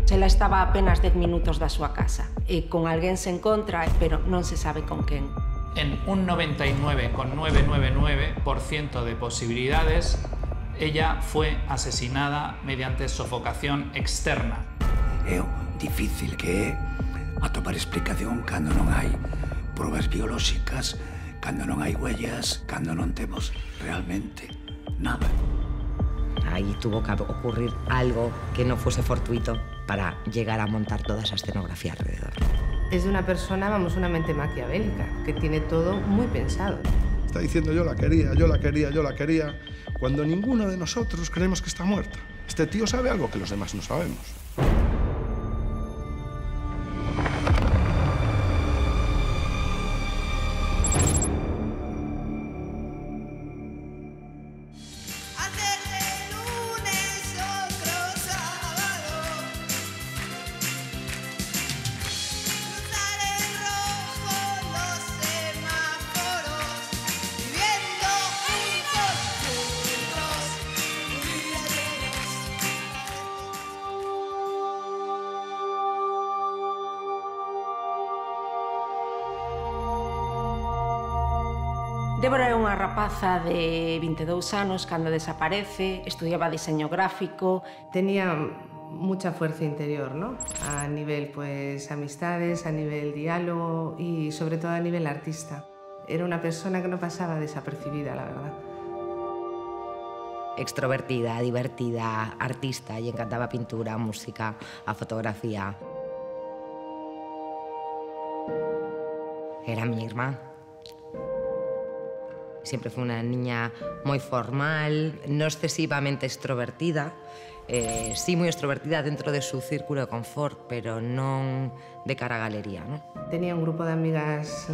Ela estaba a apenas 10 minutos da súa casa e con alguén se encontra, pero non se sabe con quen. En un 99,999% de posibilidades, ella fue asesinada mediante sofocación externa. É difícil que é atopar explicación cando non hai probas biolóxicas, cando non hai huellas, cando non temos realmente nada. Ahí tuvo que ocurrir algo que no fuese fortuito para llegar a montar toda esa escenografía alrededor. Es de una persona, vamos, una mente maquiavélica, que tiene todo muy pensado. Está diciendo yo la quería, yo la quería, yo la quería, cuando ninguno de nosotros creemos que está muerta. Este tío sabe algo que los demás no sabemos. Débora é unha rapaza de 22 anos cando desaparece, estudiaba diseño gráfico. Tenía mucha fuerza interior, ¿no? A nivel, pues, amistades, a nivel diálogo y sobre todo a nivel artista. Era una persona que no pasaba desapercibida, la verdad. Extrovertida, divertida, artista, y encantaba pintura, música, a fotografía. Era mi hermana. Siempre fue una niña muy formal, no excesivamente extrovertida, sí muy extrovertida dentro de su círculo de confort, pero no de cara a galería, ¿no? Tenía un grupo de amigas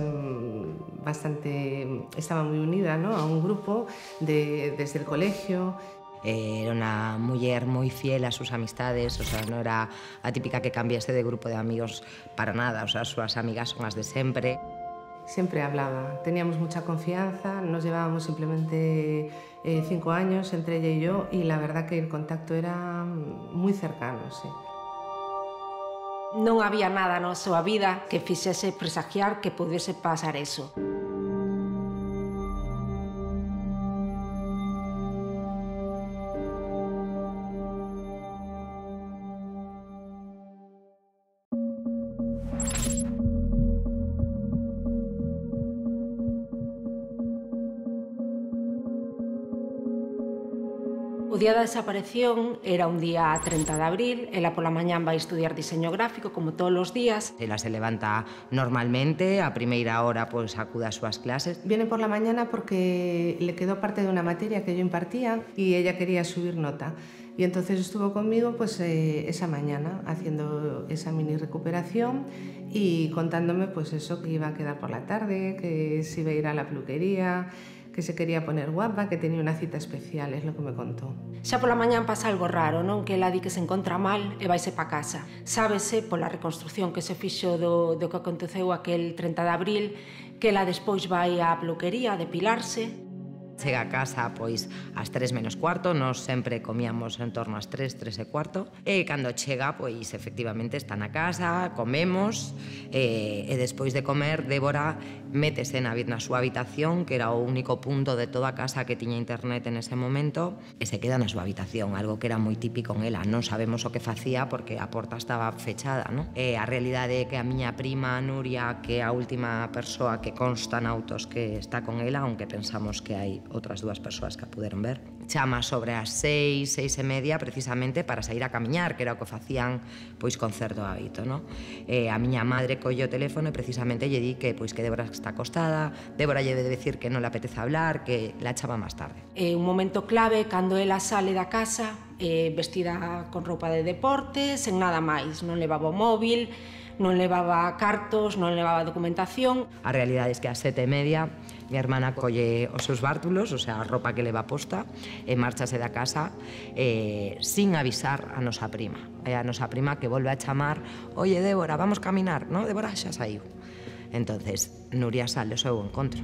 estaba muy unida, ¿no? A un grupo desde el colegio. Era una mujer muy fiel a sus amistades, o sea, no era la típica que cambiase de grupo de amigos para nada, o sea, sus amigas son las de siempre. Siempre hablaba, teníamos mucha confianza, nos llevábamos simplemente 5 años entre ella y yo, y la verdad que el contacto era muy cercano, sí. Non había nada na súa vida que fixese presagiar que pudese pasar eso. O día da desaparición era un día 30 de abril, ela pola mañán vai estudiar diseño gráfico, como todos os días. Ela se levanta normalmente, a primeira hora pues, acude ás súas clases. Viene por la mañana porque le quedó parte de una materia que yo impartía y ella quería subir nota. Y entonces estuvo conmigo pues, esa mañana haciendo esa mini recuperación y contándome pues, eso, que iba a quedar por la tarde, que se iba a ir a la peluquería, que se quería poner guapa, que tenía una cita especial, es lo que me contó. Xa pola mañán pasa algo raro, non? Que ela di que se encontra mal e vaise pa casa. Sábese, pola reconstrucción que se fixo do que aconteceu aquel 30 de abril, que ela despois vai á peluquería a depilarse. Chega a casa pois ás 3 menos cuarto, nós sempre comíamos en torno ás 3, 3 e cuarto, e cando chega, pois efectivamente está na casa, comemos, e despois de comer, Débora métese na súa habitación, que era o único punto de toda a casa que tiña internet en ese momento, e se queda na súa habitación, algo que era moi típico en ela. Non sabemos o que facía porque a porta estaba fechada, non? E a realidade é que a miña prima Nuria, que é a última persoa que consta en autos que está con ela, aunque pensamos que hai outras dúas persoas que a puderon ver, chama sobre as 6, 6 e media, precisamente para sair a camiñar, que era o que facían pois con certo hábito, non? A miña madre colle o teléfono e precisamente lle di que Débora está acostada, Débora lle debe decir que non le apetece hablar, que la chama máis tarde. Un momento clave cando ela sale da casa, vestida con roupa de deporte, sen nada máis, non levaba o móvil, non levaba cartos, non levaba documentación. A realidade é que ás 7 e media mi hermana colle os seus bártulos, o sea, a roupa que leva posta, e márchase da casa sin avisar a nosa prima. E a nosa prima que volve a chamar, oye, Débora, vamos caminar, no? Débora xa saiu. Entonces, Nuria sale ao seu encontro.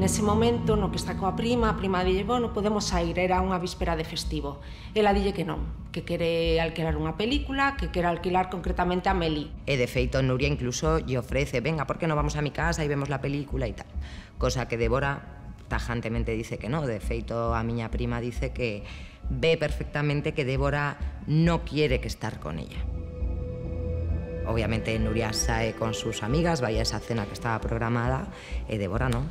nese momento, no que está coa prima, a prima dille, bueno, podemos sair, era unha víspera de festivo. Ela dille que non, que quere alquilar unha película, que quere alquilar concretamente a Meli. E de feito, Nuria incluso lle ofrece, venga, ¿por qué no vamos a mi casa y vemos la película y tal? Cosa que Débora tajantemente dice que no. De feito, a miña prima dice que ve perfectamente que Débora no quiere que estar con ella. Obviamente Nuria sae con sus amigas, vai a esa cena que estaba programada, e Débora non.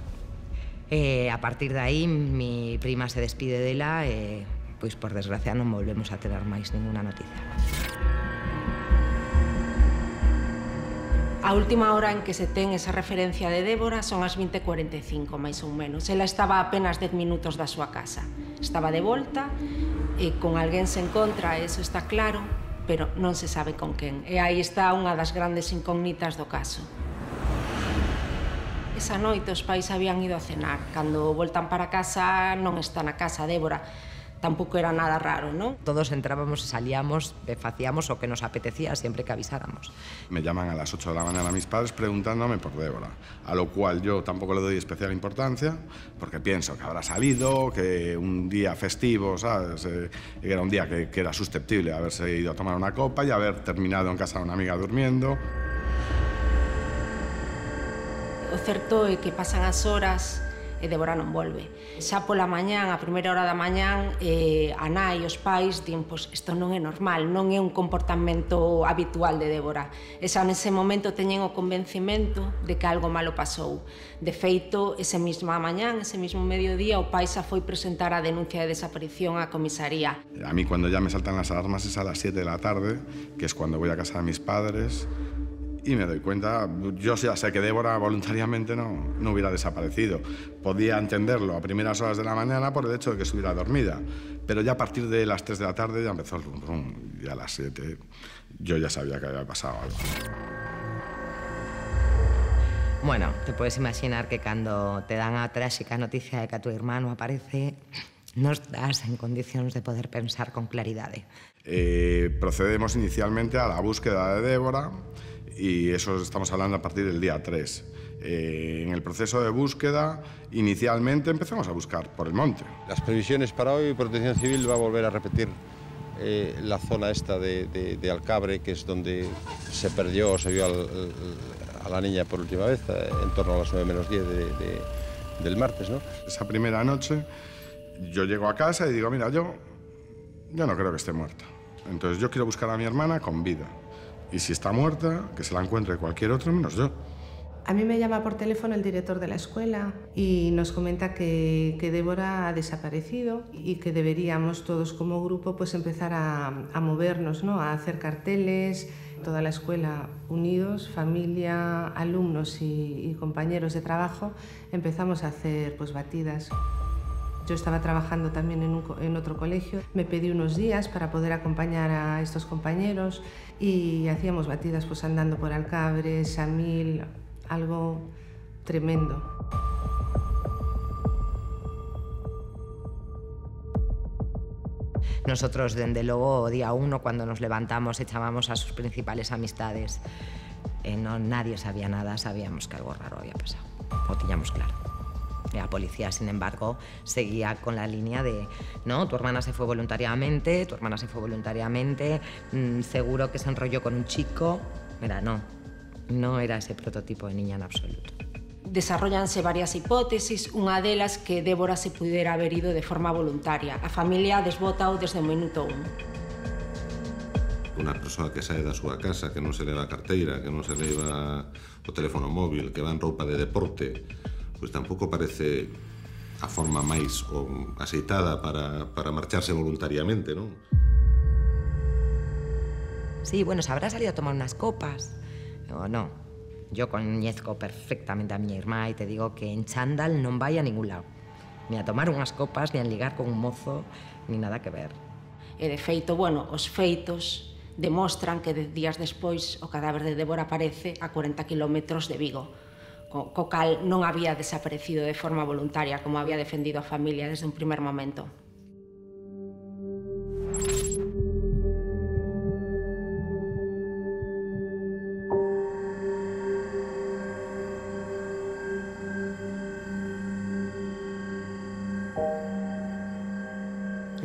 A partir de aí, mi prima se despide dela e, pois, por desgracia, non volvemos a tener máis ninguna noticia. A última hora en que se ten esa referencia de Débora son as 20:45, máis ou menos. Ela estaba a apenas 10 minutos da súa casa. Estaba de volta e con alguén se encontra, eso está claro, pero non se sabe con quen. E aí está unha das grandes incógnitas do caso. Esa noite os pais habían ido a cenar. Cando voltan para casa non está na casa Débora. Tampouco era nada raro, ¿no? Todos entrábamos y salíamos, facíamos o que nos apetecía siempre que avisáramos. Me llaman a las 8 de la mañana mis padres preguntándome por Débora, a lo cual yo tampoco le doy especial importancia, porque pienso que habrá salido, que un día festivo, ¿sabes? Era un día que era susceptible de haberse ido a tomar una copa y haber terminado en casa de una amiga durmiendo. O certo é que pasan as horas e Débora non volve. Xa pola mañán, a primeira hora da mañán, a nai e os pais din, pois, isto non é normal, non é un comportamento habitual de Débora. E xa nese momento teñen o convencimento de que algo malo pasou. De feito, ese mesma mañán, ese mesmo mediodía, o pai xa foi presentar a denuncia de desaparición á comisaría. A mí cuando ya me saltan las alarmas es a las 7 de la tarde, que es cuando voy a casa de mis padres, y me doy cuenta, yo ya sé que Débora voluntariamente no hubiera desaparecido. Podía entenderlo a primeras horas de la mañana por el hecho de que estuviera dormida, pero ya a partir de las 3 de la tarde ya empezó el rum rum, y a las 7 yo ya sabía que había pasado algo. Bueno, te puedes imaginar que cuando te dan a trágica noticia de que tu hermano aparece, no estás en condiciones de poder pensar con claridad. Procedemos inicialmente a la búsqueda de Débora, y eso estamos hablando a partir del día 3. En el proceso de búsqueda, inicialmente empezamos a buscar por el monte. Las previsiones para hoy, Protección Civil va a volver a repetir la zona esta de Alcabre, que es donde se perdió o se vio a la niña por última vez, en torno a las 9 menos 10 del martes, ¿no? Esa primera noche yo llego a casa y digo, mira, yo no creo que esté muerta. Entonces yo quiero buscar a mi hermana con vida. Y si está muerta, que se la encuentre cualquier otro menos yo. A mí me llama por teléfono el director de la escuela y nos comenta que Débora ha desaparecido y que deberíamos todos como grupo pues empezar a movernos, ¿no? A hacer carteles, toda la escuela unidos, familia, alumnos y compañeros de trabajo, empezamos a hacer pues batidas. Yo estaba trabajando también en otro colegio, me pedí unos días para poder acompañar a estos compañeros y hacíamos batidas pues andando por Alcabre, Samil, algo tremendo. Nosotros, desde luego, día 1, cuando nos levantamos, echábamos a sus principales amistades. Nadie sabía nada, sabíamos que algo raro había pasado, lo teníamos claro. La policía, sin embargo, seguía con la línea de no, tu hermana se fue voluntariamente, seguro que se enrolló con un chico. Mira, no era ese prototipo de niña en absoluto. Desarrollanse varias hipótesis, unha delas que Débora se pudera haber ido de forma voluntaria. A familia desbotao desde o minuto 1. Unha persoa que sae da súa casa, que non se leva a carteira, que non se leva o teléfono móvil, que va en roupa de deporte, pois tampouco parece a forma máis aceitada para marcharse voluntariamente, non? Sí, bueno, se habrá salido a tomar unas copas. O no, yo coñezco perfectamente a mi irmá e te digo que en chándal non vai a ningún lado. Ni a tomar unhas copas, ni a ligar con un mozo, ni nada que ver. E de feito, bueno, os feitos demostran que días despois o cadáver de Débora aparece a 40 kilómetros de Vigo, co cal non había desaparecido de forma voluntaria, como había defendido a familia desde un primer momento.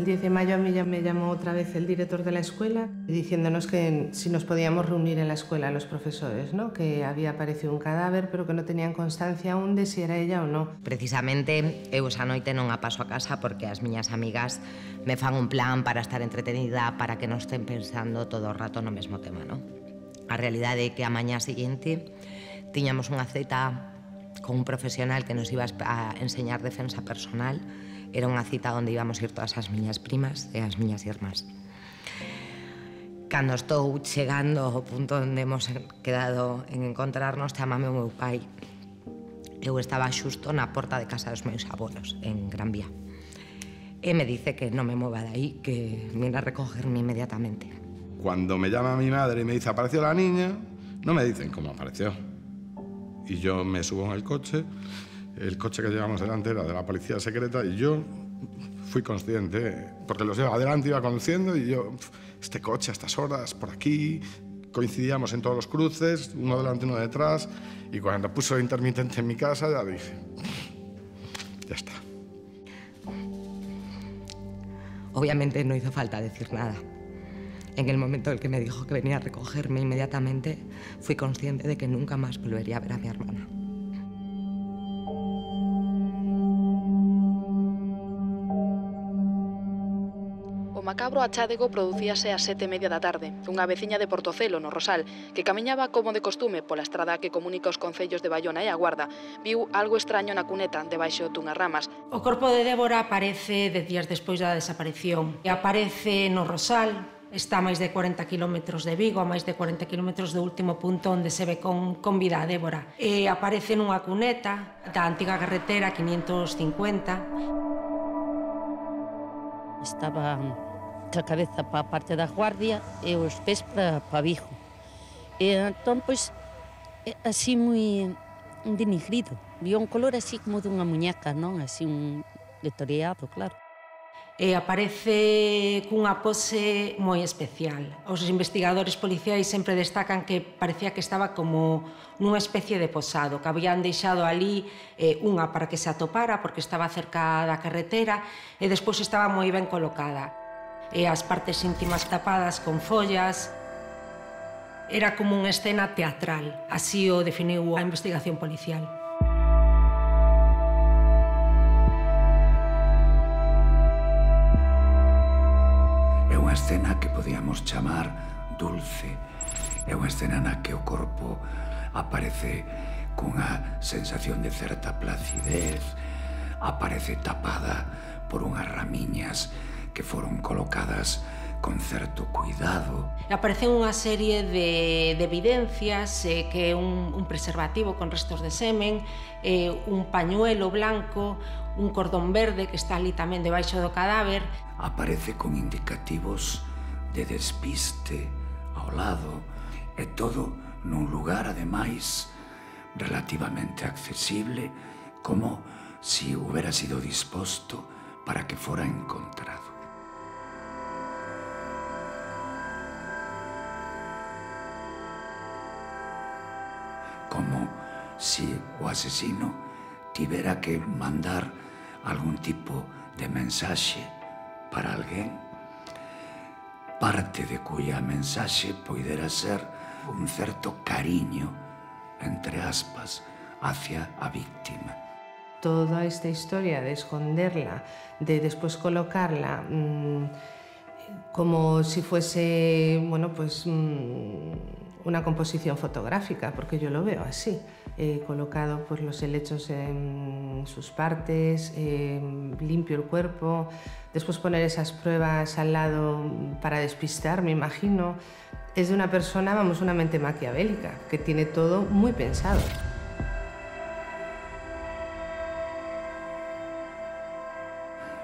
El 10 de mayo a mí ya me llamó otra vez el director de la escuela diciéndonos que si nos podíamos reunir en la escuela los profesores, ¿no? Que había aparecido un cadáver pero que no tenían constancia aún de si era ella o no. Precisamente eu esa noite non a paso a casa porque as miñas amigas me fan un plan para estar entretenida, para que non estén pensando todo o rato no mesmo tema, ¿no? A realidade é que a mañá seguinte tiñamos unha cita con un profesional que nos iba a enseñar defensa personal. Era unha cita onde íbamos ir todas as miñas primas e as miñas irmás. Cando estou chegando ao punto onde hemos quedado en encontrarnos, chamame o meu pai. Eu estaba xusto na porta de casa dos meus abuelos, en Gran Vía. E me dice que non me mueva de aí, que viene a recogerme inmediatamente. Cuando me llama mi madre y me dice, apareció la niña, no me dicen cómo apareció. Y yo me subo en el coche que llevamos delante era de la policía secreta y yo fui consciente, porque los llevaba adelante, iba conduciendo y yo, este coche a estas horas, por aquí, coincidíamos en todos los cruces, uno delante, uno detrás, y cuando puso el intermitente en mi casa ya dije, ya está. Obviamente no hizo falta decir nada. En el momento en el que me dijo que venía a recogerme inmediatamente, fui consciente de que nunca más volvería a ver a mi hermana. O macabro achádego producíase ás 7:30 da tarde. Unha veciña de Portocelo, no Rosal, que camiñaba como de costume pola estrada que comunica os concellos de Baiona e A Guarda, viu algo extraño na cuneta debaixo dunhas ramas. O corpo de Débora aparece 10 días despois da desaparición. E aparece no Rosal, está a máis de 40 km de Vigo, a máis de 40 km do último punto onde se ve con vida a Débora. E aparece nunha cuneta da antiga carretera 550. Estaba ca cabeza pa parte da Guardia e os pés pa Vigo. E entón, pois, así moi denigrido. Vio un color así como dunha muñeca, non? Así un detoreado, claro. E aparece cunha pose moi especial. Os investigadores policiais sempre destacan que parecía que estaba como nunha especie de posado, que habían deixado ali unha para que se atopara, porque estaba cerca da carretera, e despois estaba moi ben colocada. E as partes íntimas tapadas con follas. Era como unha escena teatral, así o definiu a investigación policial. É unha escena que podíamos chamar dulce. É unha escena na que o corpo aparece cunha sensación de certa placidez, aparece tapada por unhas ramiñas que foron colocadas con certo cuidado. Aparecen unha serie de evidencias, que é un preservativo con restos de semen, un pañuelo blanco, un cordón verde que está ali tamén debaixo do cadáver. Aparece con indicativos de despiste ao lado, e todo nun lugar, ademais, relativamente accesible, como si hubiera sido disposto para que fora encontrado. Como si o asesino tivera que mandar algún tipo de mensaxe para alguén, parte de cuya mensaxe poidera ser un certo cariño, entre aspas, hacia a víctima. Toda esta historia de esconderla, de después colocarla como si fuese, bueno, pues una composición fotográfica, porque yo lo veo así, colocado pues, los helechos en sus partes, limpio el cuerpo, después poner esas pruebas al lado para despistar, me imagino. Es de una persona, vamos, una mente maquiavélica, que tiene todo muy pensado.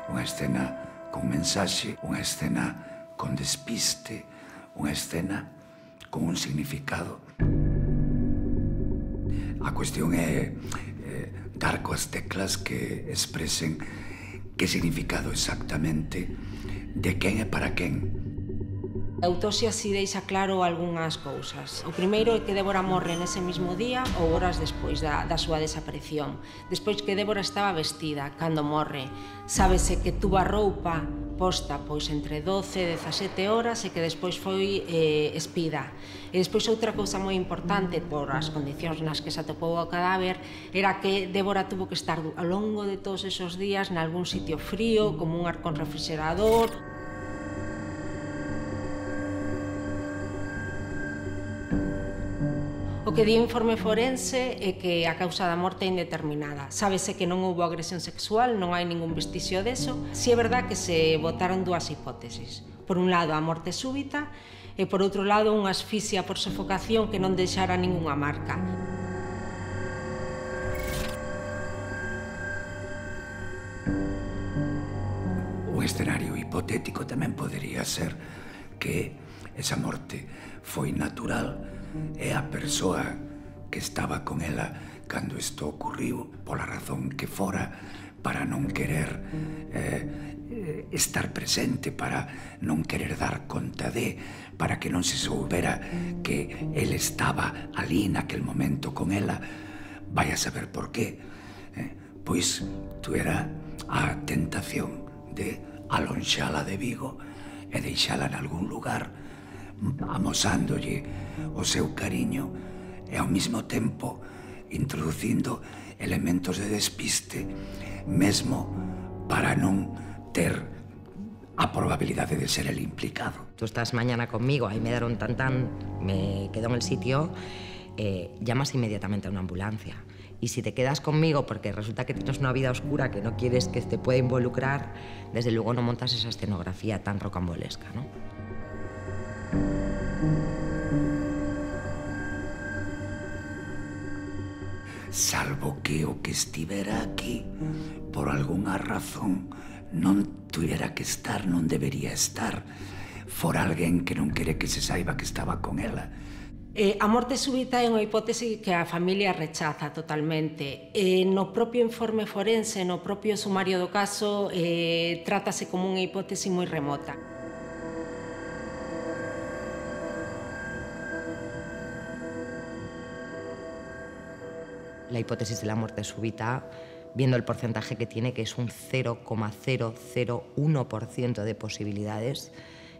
Unha escena con mensaxe, unha escena con despiste, unha escena con un significado. A cuestión é dar coas teclas que expresen que significado exactamente de quen e para quen. A autopsia si deixa claro algunhas cousas. O primeiro é que Débora morre nese mismo día ou horas despois da súa desaparición. Despois que Débora estaba vestida cando morre. Sábese que tuvo a roupa posta pois entre 12 e 17 horas e que despois foi espida. E despois outra cousa moi importante por as condicións nas que se atopou o cadáver era que Débora tuvo que estar ao longo de todos esos días nalgún sitio frío, como un arcón refrigerador. O que di o informe forense é que a causa da morte é indeterminada. Sábese que non houbo agresión sexual, non hai ningún vestigio deso. Si é verdad que se botaron dúas hipótesis. Por un lado, a morte súbita, e por outro lado, unha asfixia por sofocación que non deixara ningunha marca. Un escenario hipotético tamén podería ser que esa morte foi natural e a persoa que estaba con ela cando isto ocurriu, pola razón que fora, para non querer estar presente, para non querer dar conta para que non se soubera que el estaba ali naquel momento con ela, vai a saber por qué. Pois tuera a tentación de alonxala de Vigo e deixala en algún lugar, amosándolle o seu cariño e ao mesmo tempo introducindo elementos de despiste, mesmo para non ter a probabilidade de ser el implicado. Tú estás mañana conmigo, ahí me dieron tan, me quedo en el sitio, llamas inmediatamente a una ambulancia. Y si te quedas conmigo porque resulta que tienes una vida oscura que no quieres que te pueda involucrar, desde luego no montas esa escenografía tan rocambolesca, ¿no? Salvo que o que estivera aquí, por algunha razón, non tuviera que estar, non debería estar, fora alguén que non quere que se saiba que estaba con ela. A morte súbita é unha hipótese que a familia rechaza totalmente. No propio informe forense, no propio sumario do caso, trátase como unha hipótese moi remota. La hipótesis de la muerte súbita, viendo el porcentaje que tiene, que es un 0,001% de posibilidades,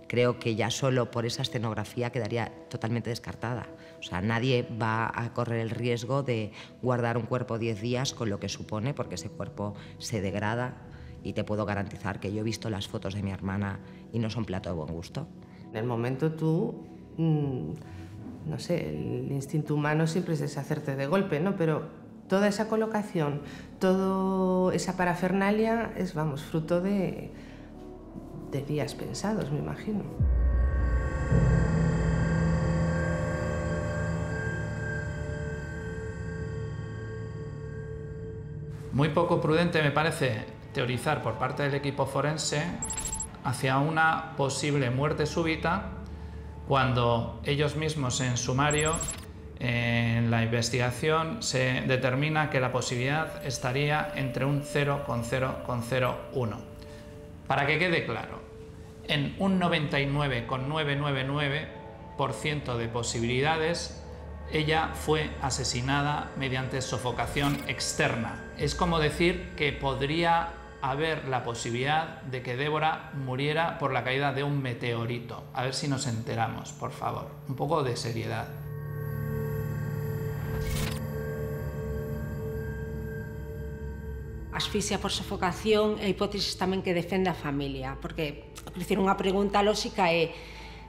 creo que ya solo por esa escenografía quedaría totalmente descartada. O sea, nadie va a correr el riesgo de guardar un cuerpo 10 días con lo que supone, porque ese cuerpo se degrada, y te puedo garantizar que yo he visto las fotos de mi hermana y no son plato de buen gusto. En el momento tú, no sé, el instinto humano siempre es deshacerte de golpe, ¿no? Pero toda esa colocación, toda esa parafernalia es, vamos, fruto de días pensados, me imagino. Muy poco prudente me parece teorizar por parte del equipo forense hacia una posible muerte súbita cuando ellos mismos en sumario, en la investigación, se determina que la posibilidad estaría entre un 0,001. Para que quede claro, en un 99,999% de posibilidades, ella fue asesinada mediante sofocación externa. Es como decir que podría haber la posibilidad de que Débora muriera por la caída de un meteorito. A ver si nos enteramos, por favor. Un poco de seriedad. Asfixia por sofocación é a hipótesis tamén que defende a familia, porque unha pregunta lóxica é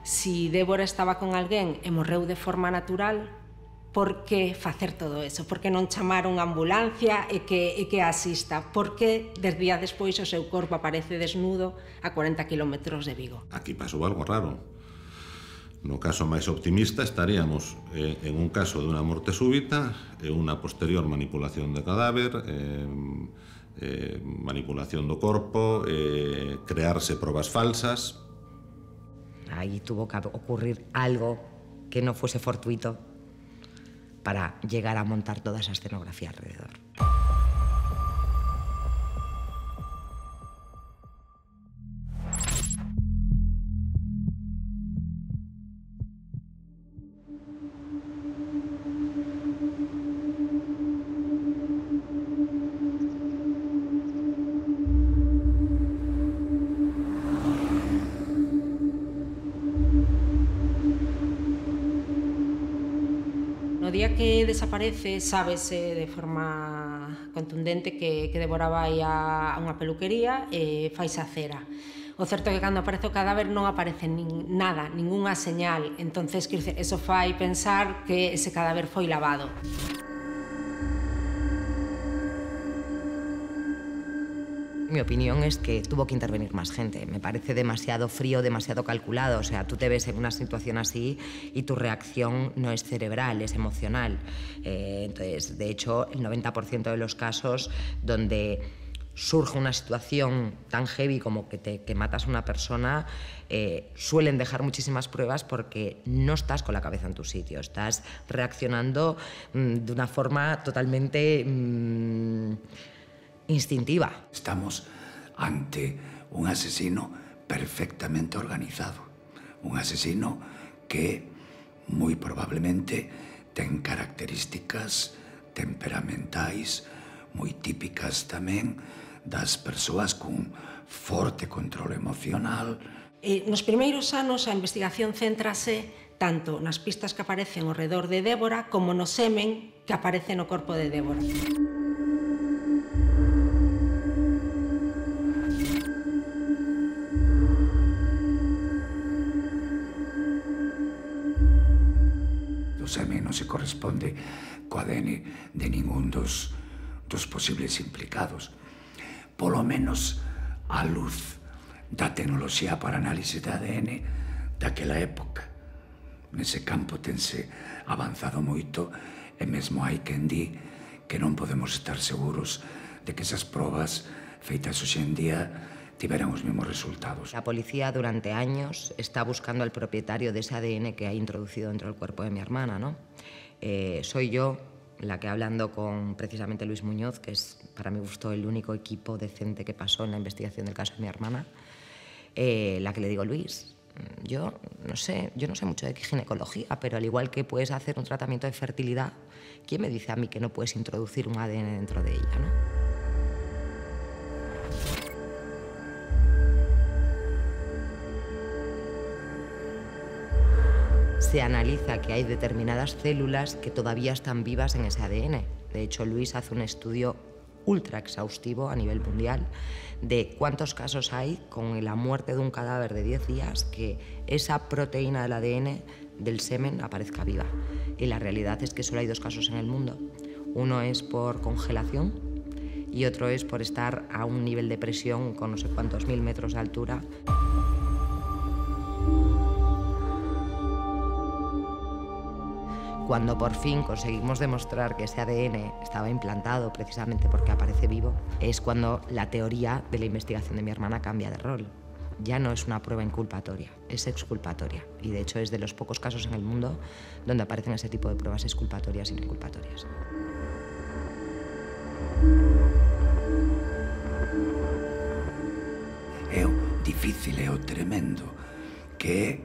si Débora estaba con alguén e morreu de forma natural, por que facer todo eso? Por que non chamar unha ambulancia e que asista? Por que 10 días despois o seu corpo aparece desnudo a 40 kilómetros de Vigo? Aquí pasou algo raro. No caso máis optimista estaríamos en un caso de unha morte súbita e unha posterior manipulación de cadáver, manipulación do corpo, crearse probas falsas. Ahí tuvo que ocurrir algo que no fuese fortuito para llegar a montar toda esa escenografía alrededor. que desaparece, sábese de forma contundente que Débora vai a unha peluquería e faise a cera. O certo é que cando aparece o cadáver non aparece nada, ningunha señal. Entonces, quero dizer, eso fai pensar que ese cadáver foi lavado. Mi opinión es que tuvo que intervenir más gente. Me parece demasiado frío, demasiado calculado. O sea, tú te ves en una situación así y tu reacción no es cerebral, es emocional. Entonces, de hecho, el 90% de los casos donde surge una situación tan heavy como que matas a una persona, suelen dejar muchísimas pruebas porque no estás con la cabeza en tu sitio, estás reaccionando de una forma totalmente instintiva. Estamos ante un asesino perfectamente organizado, un asesino que moi probablemente ten características temperamentais moi típicas tamén das persoas cun forte control emocional. Nos primeiros anos a investigación céntrase tanto nas pistas que aparecen ao redor de Débora como no semen que aparece no corpo de Débora. O semen non se corresponde co ADN de ningún dos posibles implicados. Polo menos á luz da tecnoloxía para análise de ADN daquela época. Nese campo tense avanzado moito e mesmo hai quen di que non podemos estar seguros de que esas probas feitas hoxe en día tiveran os mesmos resultados. La policía durante años está buscando al propietario de ese ADN que ha introducido dentro del cuerpo de mi hermana, ¿no? Soy yo la que, hablando con precisamente Luis Muñoz, que es para mi gusto el único equipo decente que pasó en la investigación del caso de mi hermana, la que le digo, Luis, yo no sé mucho de ginecología, pero al igual que puedes hacer un tratamiento de fertilidad, ¿quién me dice a mí que no puedes introducir un ADN dentro de ella, no? Se analiza que hay determinadas células que todavía están vivas en ese ADN. De hecho, Luis hace un estudio ultra exhaustivo a nivel mundial de cuántos casos hay con la muerte de un cadáver de 10 días que esa proteína del ADN del semen aparezca viva. Y la realidad es que solo hay 2 casos en el mundo. Uno es por congelación y otro es por estar a un nivel de presión con no sé cuántos 1000 metros de altura. Cuando por fin conseguimos demostrar que ese ADN estaba implantado precisamente porque aparece vivo, es cuando la teoría de la investigación de mi hermana cambia de rol. Ya no es una prueba inculpatoria, es exculpatoria. Y de hecho es de los pocos casos en el mundo donde aparecen ese tipo de pruebas exculpatorias y no inculpatorias. É o difícil, é o tremendo, que é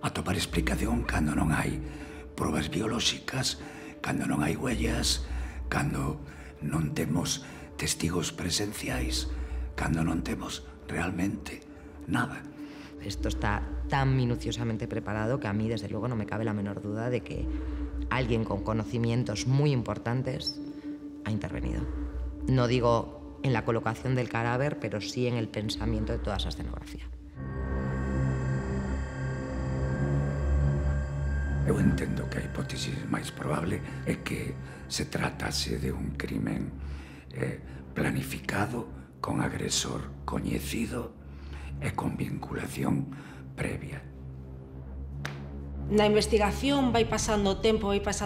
atopar explicación cando non hai probas biolóxicas, cando non hai huellas, cando non temos testigos presenciais, cando non temos realmente nada. Esto está tan minuciosamente preparado que a mí, desde luego, no me cabe la menor duda de que alguien con conocimientos muy importantes ha intervenido. No digo en la colocación del cadáver, pero sí en el pensamiento de toda esa escenografía. Eu entendo que a hipótesis máis probable é que se tratase de un crimen planificado, con agresor coñecido e con vinculación previa. Na investigación vai pasando o tempo, xa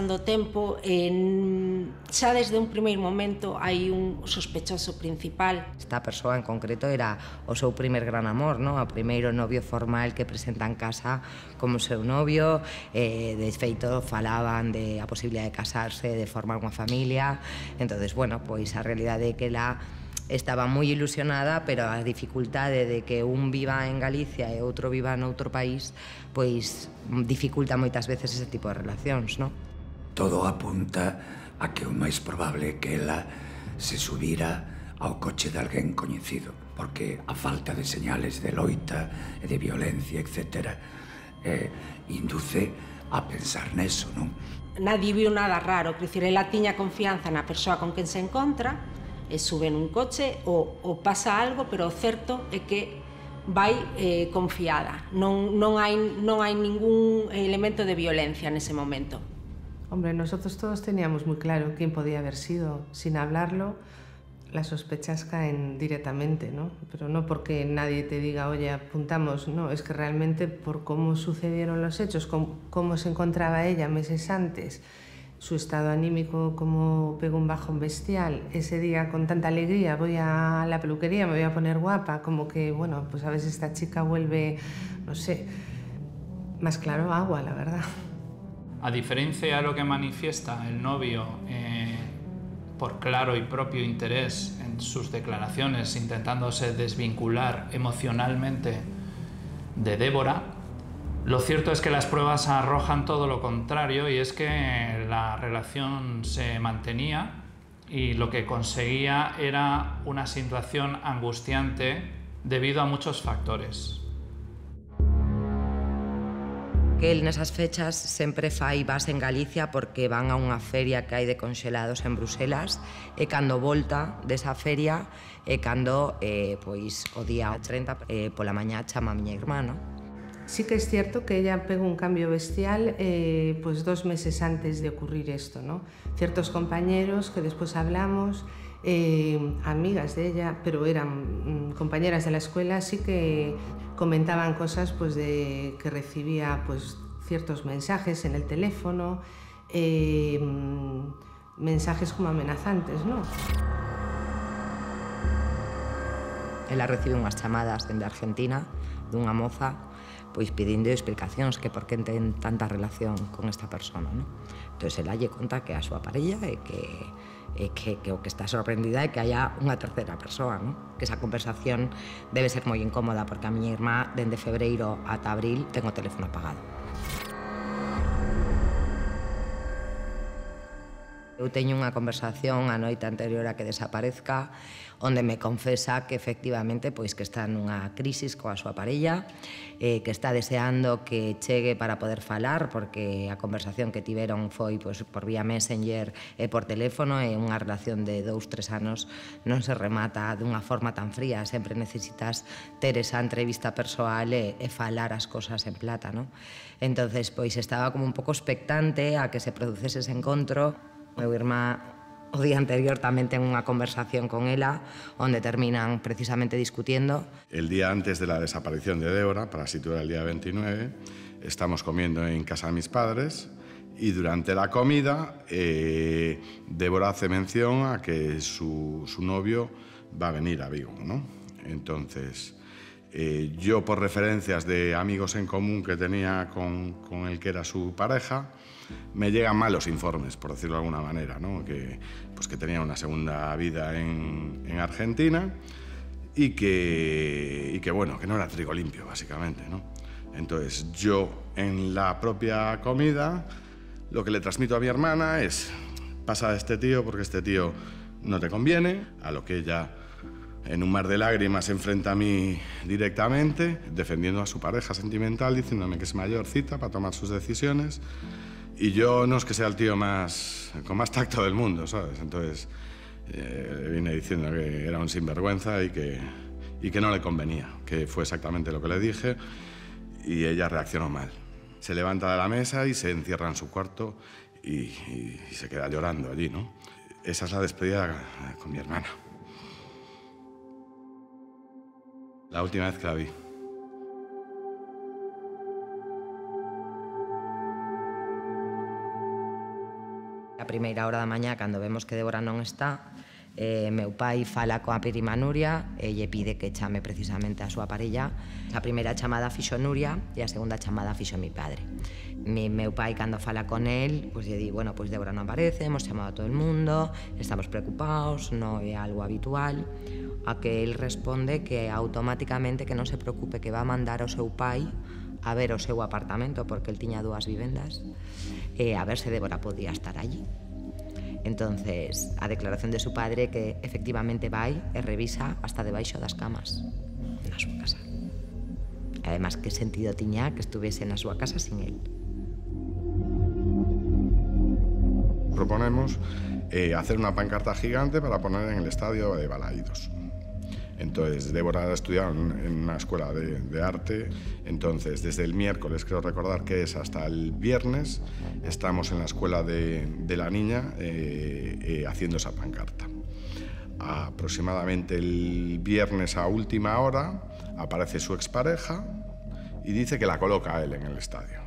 desde un primeiro momento hai un sospechoso principal. Esta persoa en concreto era o seu primer gran amor, ¿no? O primeiro novio formal que presenta en casa como seu novio, de feito falaban de a posibilidad de casarse, de formar unha familia. Entonces, bueno, pois a realidade é que ela estaba moi ilusionada, pero a dificultade de que un viva en Galicia e outro viva noutro país, pois dificulta moitas veces ese tipo de relacións, non? Todo apunta a que o máis probable é que ela se subira ao coche de alguén coñecido, porque a falta de señales de loita e de violencia, etc., induce a pensar neso, non? nadie viu nada raro, quer dicir, ela tiña confianza na persoa con quen se encontra, e sube nun coche ou pasa algo, pero o certo é que vai confiada, non hai ningún elemento de violencia nese momento. Hombre, nosotros todos teníamos muy claro quién podía haber sido. Sin hablarlo, las sospechas caen directamente, ¿no? Pero no porque nadie te diga, oye, apuntamos, no, es que realmente por cómo sucedieron los hechos, cómo se encontraba ella meses antes, su estado anímico, cómo pegó un bajón bestial, ese día con tanta alegría, voy a la peluquería, me voy a poner guapa, como que, bueno, pues a veces esta chica vuelve, no sé, más claro agua, la verdad. A diferencia de lo que manifiesta el novio por claro y propio interés en sus declaraciones, intentándose desvincular emocionalmente de Débora, lo cierto es que las pruebas arrojan todo lo contrario, y es que la relación se mantenía y lo que conseguía era una situación angustiante debido a muchos factores. Que él nesas fechas sempre fai base en Galicia porque van a unha feria que hai de conxelados en Bruselas, e cando volta desa feria é cando pois o día 30 pola mañá chama a miña irmá, ¿no? Sí que es cierto que ella pegó un cambio bestial pues 2 meses antes de ocurrir esto, ¿no? Ciertos compañeros que después hablamos, amigas de ella, pero eran compañeras de la escuela, sí que comentaban cosas pues de que recibía pues ciertos mensajes en el teléfono, mensajes como amenazantes, ¿no? Ela recibe unhas chamadas dende Argentina dunha moza pois pedindo explicacións que por que ten tanta relación con esta persona, ¿no? Entón, ela lle conta que a súa parella e que o que está sorprendida é que haya unha terceira persoa, ¿no? Que esa conversación debe ser moi incómoda porque a miña irmá dende febreiro ata abril ten o teléfono apagado. Eu teño unha conversación a noite anterior a que desaparezca onde me confesa que efectivamente pois que está nunha crisis coa súa parella, que está deseando que chegue para poder falar porque a conversación que tiveron foi pois, por vía Messenger e por teléfono, e unha relación de 2-3 anos non se remata dunha forma tan fría, sempre necesitas ter esa entrevista persoal e falar as cosas en plata, ¿no? Entonces, pois estaba como un pouco expectante a que se producese ese encontro. Meu irmá o día anterior tamén ten unha conversación con ela onde terminan precisamente discutiendo. El día antes de la desaparición de Débora, para situar el día 29, estamos comiendo en casa de mis padres y durante la comida Débora hace mención a que su novio va a venir a Vigo, ¿no? Entonces, yo por referencias de amigos en común que tenía con el que era su pareja, me llegan malos informes, por decirlo de alguna manera, ¿no? Que tenía una segunda vida en Argentina y que bueno, que no era trigo limpio, básicamente, ¿no? Entonces, yo en la propia comida lo que le transmito a mi hermana es: pasa a este tío porque este tío no te conviene, a lo que ella en un mar de lágrimas se enfrenta a mí directamente, defendiendo a su pareja sentimental, diciéndome que es mayorcita para tomar sus decisiones. Y yo no es que sea el tío con más tacto del mundo, ¿sabes? Entonces vine diciendo que era un sinvergüenza y que no le convenía, que fue exactamente lo que le dije, y ella reaccionó mal. Se levanta de la mesa y se encierra en su cuarto y se queda llorando allí, ¿no? Esa es la despedida con mi hermana. La última vez que la vi. A primeira hora da mañá, cando vemos que Débora non está, meu pai fala coa prima Nuria e lle pide que chame precisamente a súa parella. A primeira chamada fixo Nuria e a segunda chamada fixo mi padre. Meu pai, cando fala con él, pois lle di, bueno, pois Débora non aparece, hemos chamado a todo el mundo, estamos preocupados, non é algo habitual. A que él responde que automáticamente que non se preocupe, que va a mandar ao seu pai a ver o seu apartamento, porque él tiña 2 vivendas, a ver se Débora podía estar allí. Entonces, a declaración de su padre que efectivamente vai e revisa hasta debaixo das camas na súa casa. Además, que sentido tiña que estuviese na súa casa sin él? proponemos hacer una pancarta gigante para poner en el estadio de Balaídos. Entonces, Débora ha estudiado en una escuela de arte, entonces desde el miércoles, creo recordar que es, hasta el viernes, estamos en la escuela de la niña haciendo esa pancarta. Aproximadamente el viernes a última hora aparece su expareja y dice que la coloca a él en el estadio.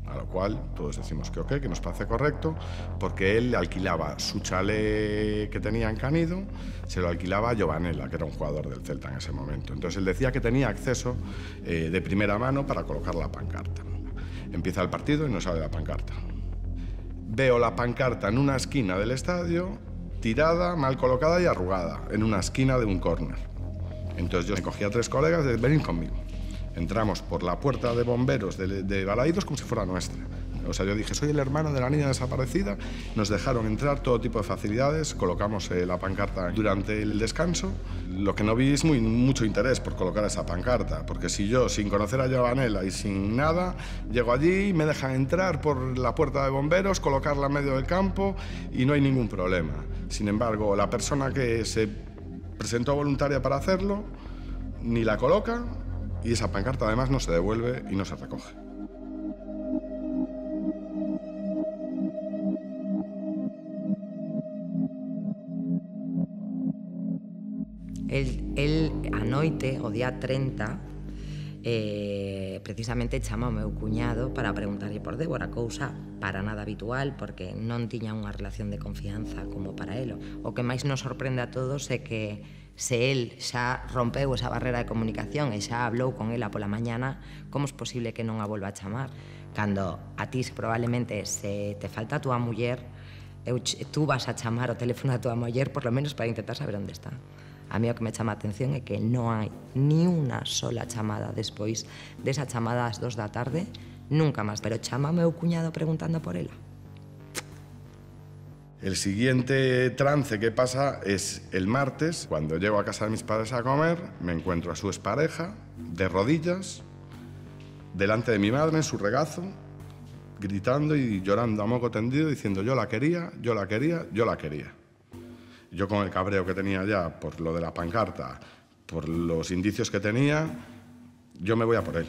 A lo cual todos decimos que ok, que nos parece correcto, porque él alquilaba su chalet que tenía en Canido, se lo alquilaba a Giovanella, que era un jugador del Celta en ese momento. Entonces él decía que tenía acceso de primera mano para colocar la pancarta. Empieza el partido y no sale la pancarta. Veo la pancarta en una esquina del estadio, tirada, mal colocada y arrugada, en una esquina de un córner. Entonces yo me cogí a 3 colegas de venir conmigo. Entramos por la puerta de bomberos de Balaídos como si fuera nuestra. O sea, yo dije, soy el hermano de la niña desaparecida. Nos dejaron entrar, todo tipo de facilidades. Colocamos la pancarta durante el descanso. Lo que no vi es mucho interés por colocar esa pancarta, porque si yo, sin conocer a Giovanella y sin nada, llego allí, me dejan entrar por la puerta de bomberos, colocarla en medio del campo y no hay ningún problema. Sin embargo, la persona que se presentó voluntaria para hacerlo, ni la coloca, y esa pancarta además no se devuelve y no se recoge. El a noite, o día 30, precisamente chama ao meu cuñado para preguntarlle por Débora, cousa para nada habitual, porque non tiña unha relación de confianza como para elo. O que máis nos sorprende a todos é que se el xa rompeu esa barrera de comunicación e xa hablou con ela pola mañana, como é posible que non a volva a chamar? Cando a ti probablemente se te falta a túa muller, tú vas a chamar o teléfono a túa muller por lo menos para intentar saber onde está. A mí o que me chama a atención é que non hai ni unha sola chamada despois desa chamada ás 2 da tarde, nunca máis, pero chama meu cuñado preguntando por ela. El siguiente trance que pasa es el martes, cuando llego a casa de mis padres a comer, me encuentro a su expareja, de rodillas, delante de mi madre, en su regazo, gritando y llorando a moco tendido, diciendo yo la quería, yo la quería, yo la quería. Yo con el cabreo que tenía ya por lo de la pancarta, por los indicios que tenía, yo me voy a por él.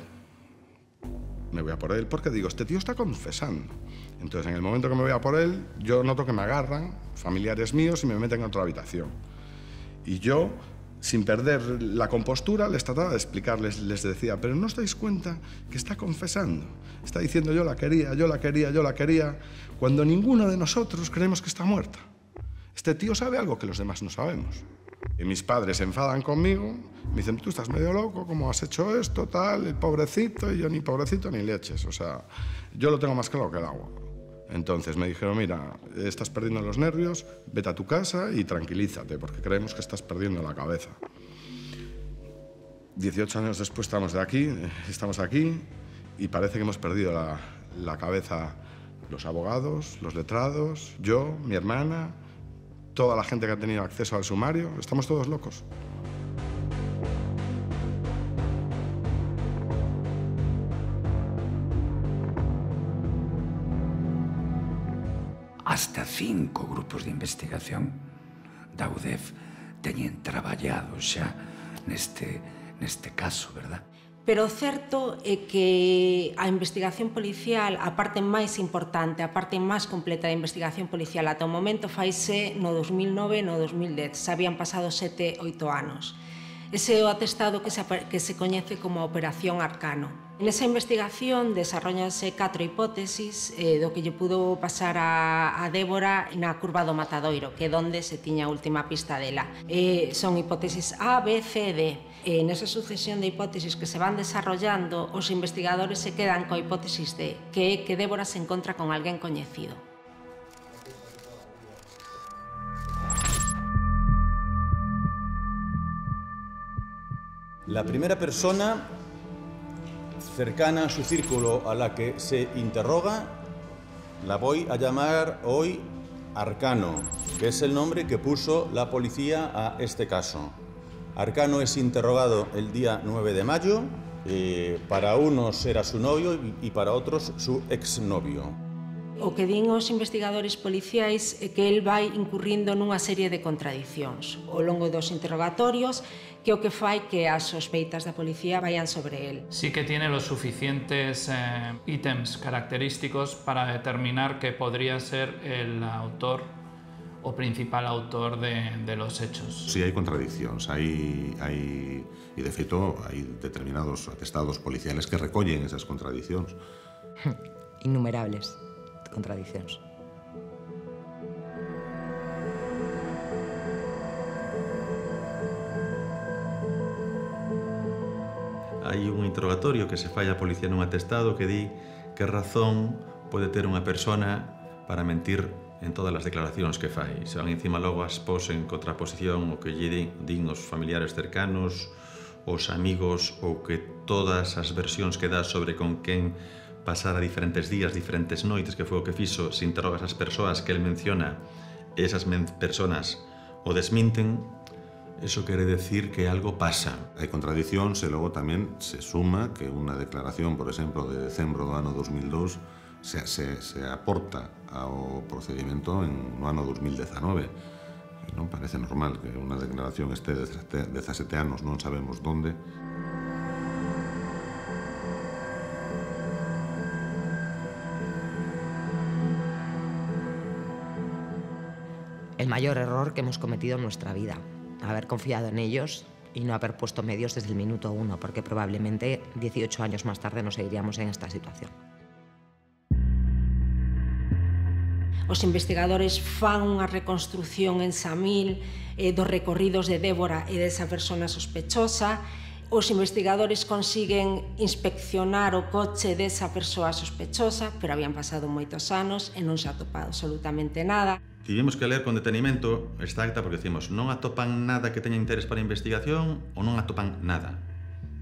Me voy a por él porque digo, este tío está confesando. Entonces, en el momento que me voy a por él, yo noto que me agarran familiares míos y me meten en otra habitación. Y yo, sin perder la compostura, les trataba de explicarles, les decía, pero ¿no os dais cuenta que está confesando? Está diciendo yo la quería, yo la quería, yo la quería, cuando ninguno de nosotros creemos que está muerta. Este tío sabe algo que los demás no sabemos. Y mis padres se enfadan conmigo, me dicen, tú estás medio loco, ¿cómo has hecho esto, tal, el pobrecito? Y yo ni pobrecito ni leches, o sea, yo lo tengo más claro que el agua. Entonces me dijeron, mira, estás perdiendo los nervios, vete a tu casa y tranquilízate, porque creemos que estás perdiendo la cabeza. 18 años después estamos aquí y parece que hemos perdido la cabeza los abogados, los letrados, yo, mi hermana, toda la gente que ha tenido acceso al sumario, estamos todos locos. Hasta 5 grupos de investigación da UDEF teñen traballado xa neste caso, verdad? Pero o certo é que a investigación policial, a parte máis importante, a parte máis completa da investigación policial ata o momento faise no 2009 e no 2010. Se habían pasado 7, 8 anos. Ese é o atestado que se coñece como Operación Arcano. Nesa investigación desarrollanse 4 hipótesis do que lle pudo pasar a Débora na curva do Matadoiro, que é onde se tiña a última pista dela. Son hipótesis A, B, C e D. Nesa sucesión de hipótesis que se van desarrollando, os investigadores se quedan coa hipótesis D, que é que Débora se encontra con alguén coñecido. La primera persona cercana a su círculo a la que se interroga la voy a llamar hoy Arcano, que es el nombre que puso la policía a este caso. Arcano es interrogado el día 9 de mayo, para unos era su novio y para otros su exnovio. O que din os investigadores policiais é que el vai incurrindo nunha serie de contradicións ao longo dos interrogatorios, que o que fai que as sospeitas da policía vayan sobre él. Sí que tiene los suficientes ítems característicos para determinar que podría ser el autor o principal autor de los hechos. Sí, hai contradicións, e de feito hai determinados atestados policiales que recollen esas contradicións. Innumerables contradicións. Hai un interrogatorio que se fai a policía nun atestado que di que razón pode ter unha persona para mentir en todas as declaracións que fai. Se van encima logo as pos en contraposición o que lle din os familiares cercanos, os amigos, ou que todas as versións que dá sobre con quen pasara diferentes días, diferentes noites, que foi o que fixo, se interrogas as persoas que el menciona, e esas persoas o desminten, eso quere decir que algo pasa. Hai contradicións e logo tamén se suma que unha declaración, por exemplo, de decembro do ano 2002 se aporta ao procedimento no ano 2019. E non parece normal que unha declaración este de 17 anos non sabemos onde. El mayor error que hemos cometido en nuestra vida, haber confiado en ellos y no haber puesto medios desde el minuto 1, porque probablemente 18 años más tarde nos seguiríamos en esta situación. Os investigadores fan unha reconstrucción en Samil dos recorridos de Débora e desa persona sospechosa. Os investigadores consiguen inspeccionar o coche desa persoa sospechosa, pero habían pasado moitos anos e non se atopado absolutamente nada. Tivemos que ler con detenimento esta acta porque decimos non atopan nada que teña interés para a investigación ou non atopan nada.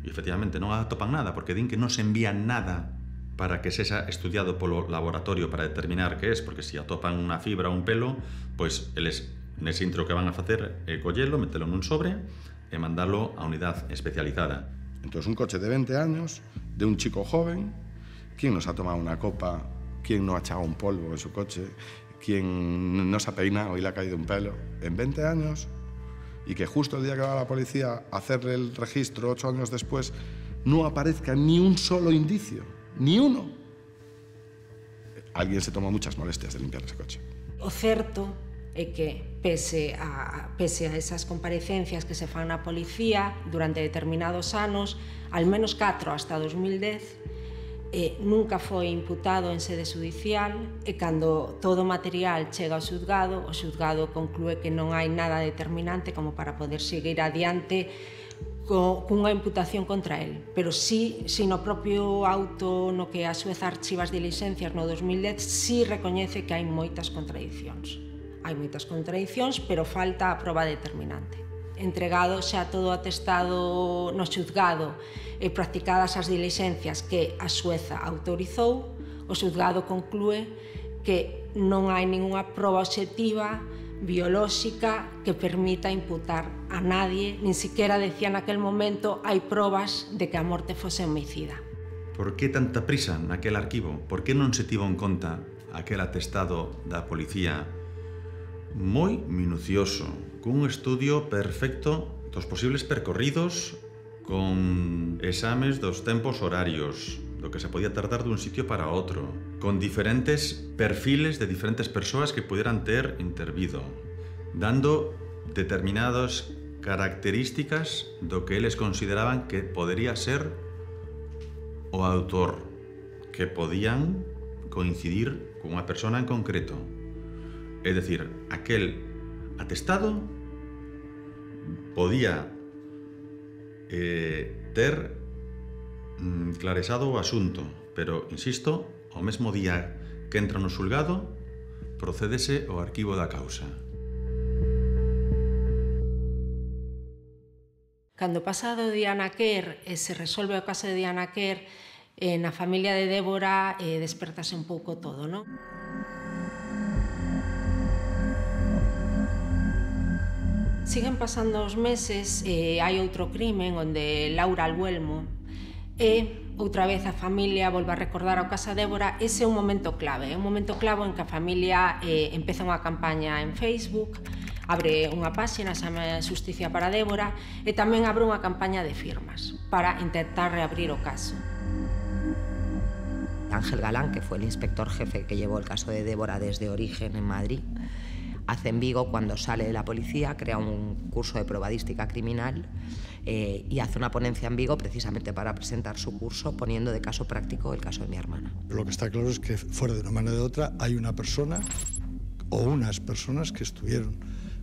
E efectivamente non atopan nada porque din que non se envía nada para que sexa estudiado polo laboratorio para determinar que es, porque se atopan unha fibra ou un pelo, pois eles nese intro que van a facer é collelo, metelo nun sobre e mandalo a unidade especializada. Entón, un coche de 20 años, de un chico joven, ¿quién nos ha tomado una copa? ¿Quién no ha echado un polvo en su coche? ¿Quién no se ha peinado y le ha caído un pelo? En 20 años, y que justo el día que va la policía a hacerle el registro 8 años después, no aparezca ni un solo indicio. Ni uno. Alguien se tomó muchas molestias de limpiar ese coche. O certo é que, pese a esas comparecencias que se fan na policía durante determinados anos, al menos 4 hasta 2010, nunca foi imputado en sede judicial e cando todo o material chega ao xuzgado, o xuzgado conclúe que non hai nada determinante como para poder seguir adiante cunha imputación contra el, pero sí no propio auto no que a xueza archiva as diligencias no 2010 sí recoñece que hai moitas contradicións. Hai moitas contradicións, pero falta a proba determinante. Entregado xa todo atestado no xuzgado e practicadas as diligencias que a xueza autorizou, o xuzgado conclúe que non hai ningunha proba obxectiva biolóxica que permita imputar a nadie, nin siquiera decía naquel momento hai probas de que a morte fose homicida. Por que tanta prisa naquel arquivo? Por que non se tivo en conta aquel atestado da policía moi minucioso, cun estudio perfecto dos posibles percorridos, con exames dos tempos horarios, do que se podía tardar dun sitio para outro, con diferentes perfiles de diferentes persoas que pudieran ter intervido, dando determinadas características do que eles consideraban que podería ser o autor, que podían coincidir con unha persona en concreto. É dicir, aquel atestado podía ter claresado o asunto, pero, insisto, ao mesmo día que entra no xulgado, procédese ao arquivo da causa. Cando pasa do Diana Quer e se resolve o caso de Diana Quer, na familia de Débora despertase un pouco todo, non? Siguen pasando os meses e hai outro crimen onde Laura Albuelmo é outra vez a familia volve a recordar ao Casa Débora, ese é un momento clave, é un momento clave en que a familia empeza unha campaña en Facebook, abre unha páxina, chama Xusticia para Débora, e tamén abre unha campaña de firmas para intentar reabrir o caso. Ángel Galán, que fue el inspector jefe que llevó el caso de Débora desde origen en Madrid, hace en Vigo, cuando sale de la policía, crea un curso de probadística criminal y hace una ponencia en Vigo precisamente para presentar su curso, poniendo de caso práctico el caso de mi hermana. Lo que está claro es que, fuera de una manera o de otra, hay una persona o unas personas que estuvieron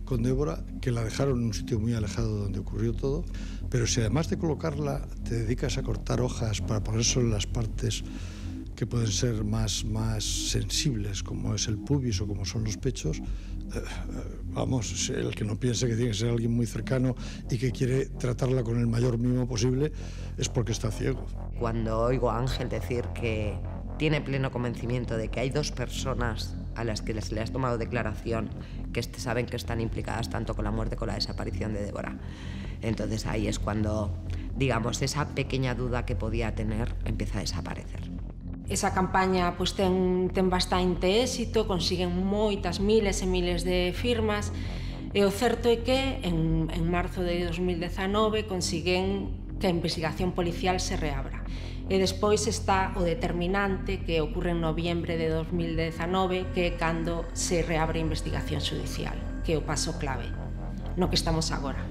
con Débora, que la dejaron en un sitio muy alejado de donde ocurrió todo, pero si además de colocarla te dedicas a cortar hojas para poner solo las partes que pueden ser más sensibles, como es el pubis o como son los pechos, vamos, el que no piense que tiene que ser alguien muy cercano y que quiere tratarla con el mayor mimo posible es porque está ciego. Cuando oigo a Ángel decir que tiene pleno convencimiento de que hay dos personas a las que se le has tomado declaración que saben que están implicadas tanto con la muerte como con la desaparición de Débora, entonces ahí es cuando, digamos, esa pequeña duda que podía tener empieza a desaparecer. Esa campaña pois, ten bastante éxito, consiguen moitas, miles e miles de firmas, e o certo é que en marzo de 2019 consiguen que a investigación policial se reabra. E despois está o determinante que ocorre en noviembre de 2019, que é cando se reabre a investigación judicial, que é o paso clave, no que estamos agora.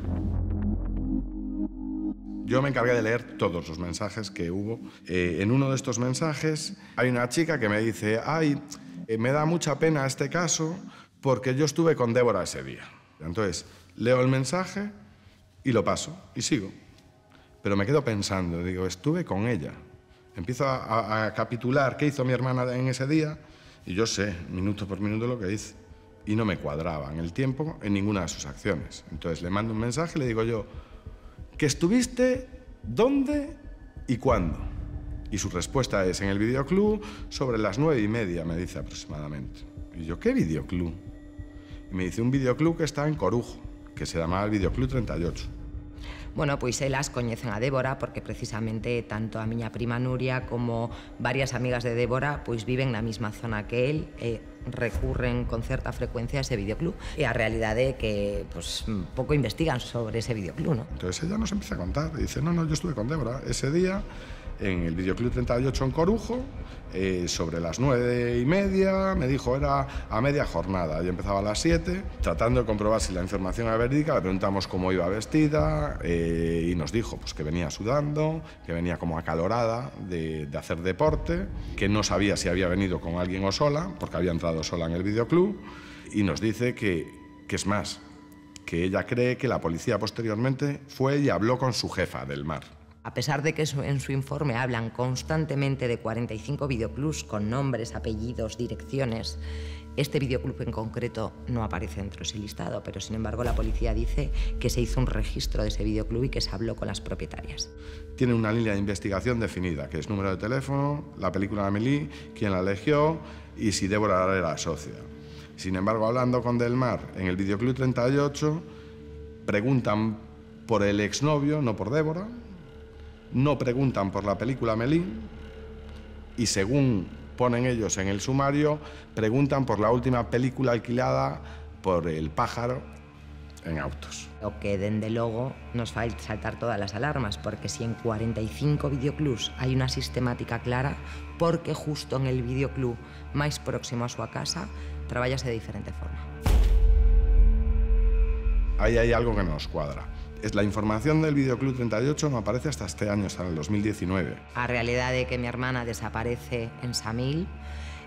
Yo me encargué de leer todos los mensajes que hubo. En uno de estos mensajes hay una chica que me dice: ay, me da mucha pena este caso porque yo estuve con Débora ese día. Entonces, leo el mensaje y lo paso y sigo. Pero me quedo pensando, digo, estuve con ella. Empiezo a capitular qué hizo mi hermana en ese día y yo sé, minuto por minuto, lo que hice. Y no me cuadraba en el tiempo en ninguna de sus acciones. Entonces le mando un mensaje y le digo yo: ¿que estuviste dónde y cuándo? Y su respuesta es: en el videoclub sobre las 9:30, me dice aproximadamente. Y yo: ¿qué videoclub? Y me dice: un videoclub que está en Corujo, que se llamaba el Videoclub 38. Bueno, pois elas coñecen a Débora porque precisamente tanto a miña prima Nuria como varias amigas de Débora pois viven na mesma zona que él e recurren con certa frecuencia a ese videoclub. E a realidade é que pois, pouco investigan sobre ese videoclub, ¿no? Entonces ella nos empieza a contar y dice: no, yo estuve con Débora ese día en el Videoclub 38 en Corujo, sobre las 9:30, me dijo, era a media jornada, y empezaba a las 7, tratando de comprobar si la información era verídica. Le preguntamos cómo iba vestida y nos dijo pues, que venía sudando, que venía como acalorada de hacer deporte, que no sabía si había venido con alguien o sola, porque había entrado sola en el videoclub, y nos dice que es más, que ella cree que la policía posteriormente fue y habló con su jefa del mar. A pesar de que en su informe hablan constantemente de 45 videoclubs con nombres, apellidos, direcciones, este videoclub en concreto no aparece dentro de ese listado, pero sin embargo la policía dice que se hizo un registro de ese videoclub y que se habló con las propietarias. Tiene una línea de investigación definida, que es número de teléfono, la película de Amélie, quién la eligió y si Débora era socia. Sin embargo, hablando con Del Mar en el Videoclub 38, preguntan por el exnovio, no por Débora. No preguntan por la película Amélie y, según ponen ellos en el sumario, preguntan por la última película alquilada por El Pájaro en Autos. O que, dende logo, nos fai saltar todas as alarmas, porque si en 45 videoclubs hai unha sistemática clara, porque justo en el videoclub máis próximo a súa casa traballase de diferente forma. Ahí hay algo que nos cuadra. La información del Videoclub 38 no aparece hasta este año, hasta el 2019. A realidade é que mi hermana desaparece en Samil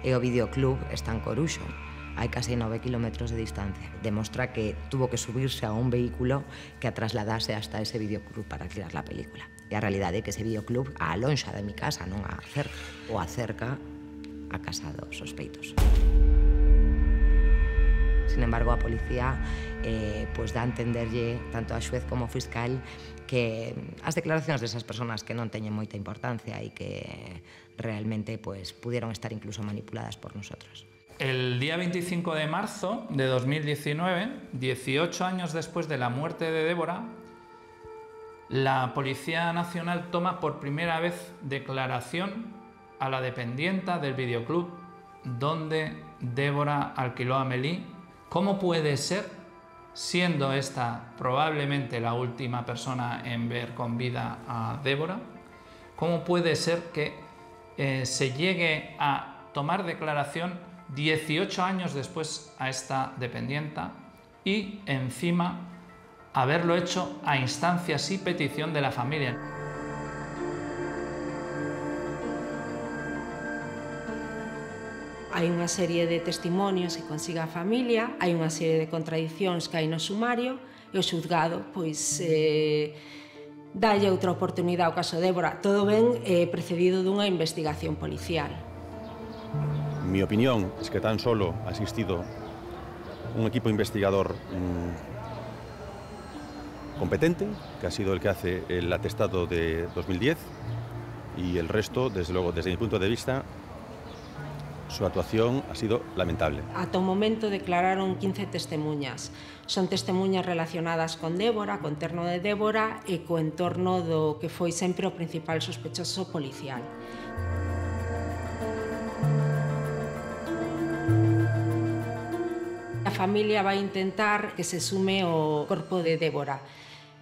e o videoclub está en Coruxo. Hai casi 9 kilómetros de distancia. Demostra que tuvo que subirse a un vehículo que a trasladase hasta ese videoclub para alquilar la película. E a realidade é que ese videoclub a lonxa de mi casa, non a cerca, o acerca a casa dos sospeitos. Sin embargo, a policía pues dá a entenderlle, tanto a xuez como ao fiscal, que as declaracións desas persoas que non teñen moita importancia e que realmente pues, pudieron estar incluso manipuladas por nosotros. El día 25 de marzo de 2019, 18 años después de la muerte de Débora, la Policía Nacional toma por primera vez declaración a la dependienta del videoclub donde Débora alquiló a Amélie. ¿Cómo puede ser, siendo esta probablemente la última persona en ver con vida a Débora, cómo puede ser que se llegue a tomar declaración 18 años después a esta dependienta y encima haberlo hecho a instancias y petición de la familia? Hai unha serie de testimonios que consiga a familia, hai unha serie de contradicións que hai no sumario e o xuzgado pois dalle outra oportunidade ao caso Débora. Todo ben precedido dunha investigación policial. Mi opinión es que tan solo ha existido un equipo investigador competente, que ha sido el que hace el atestado de 2010, y el resto, desde luego, desde mi punto de vista, su actuación ha sido lamentable. Ata o momento declararon 15 testemunhas. Son testemunhas relacionadas con Débora, co entorno de Débora e co entorno do que foi sempre o principal sospechoso policial. A familia vai intentar que se sume o corpo de Débora.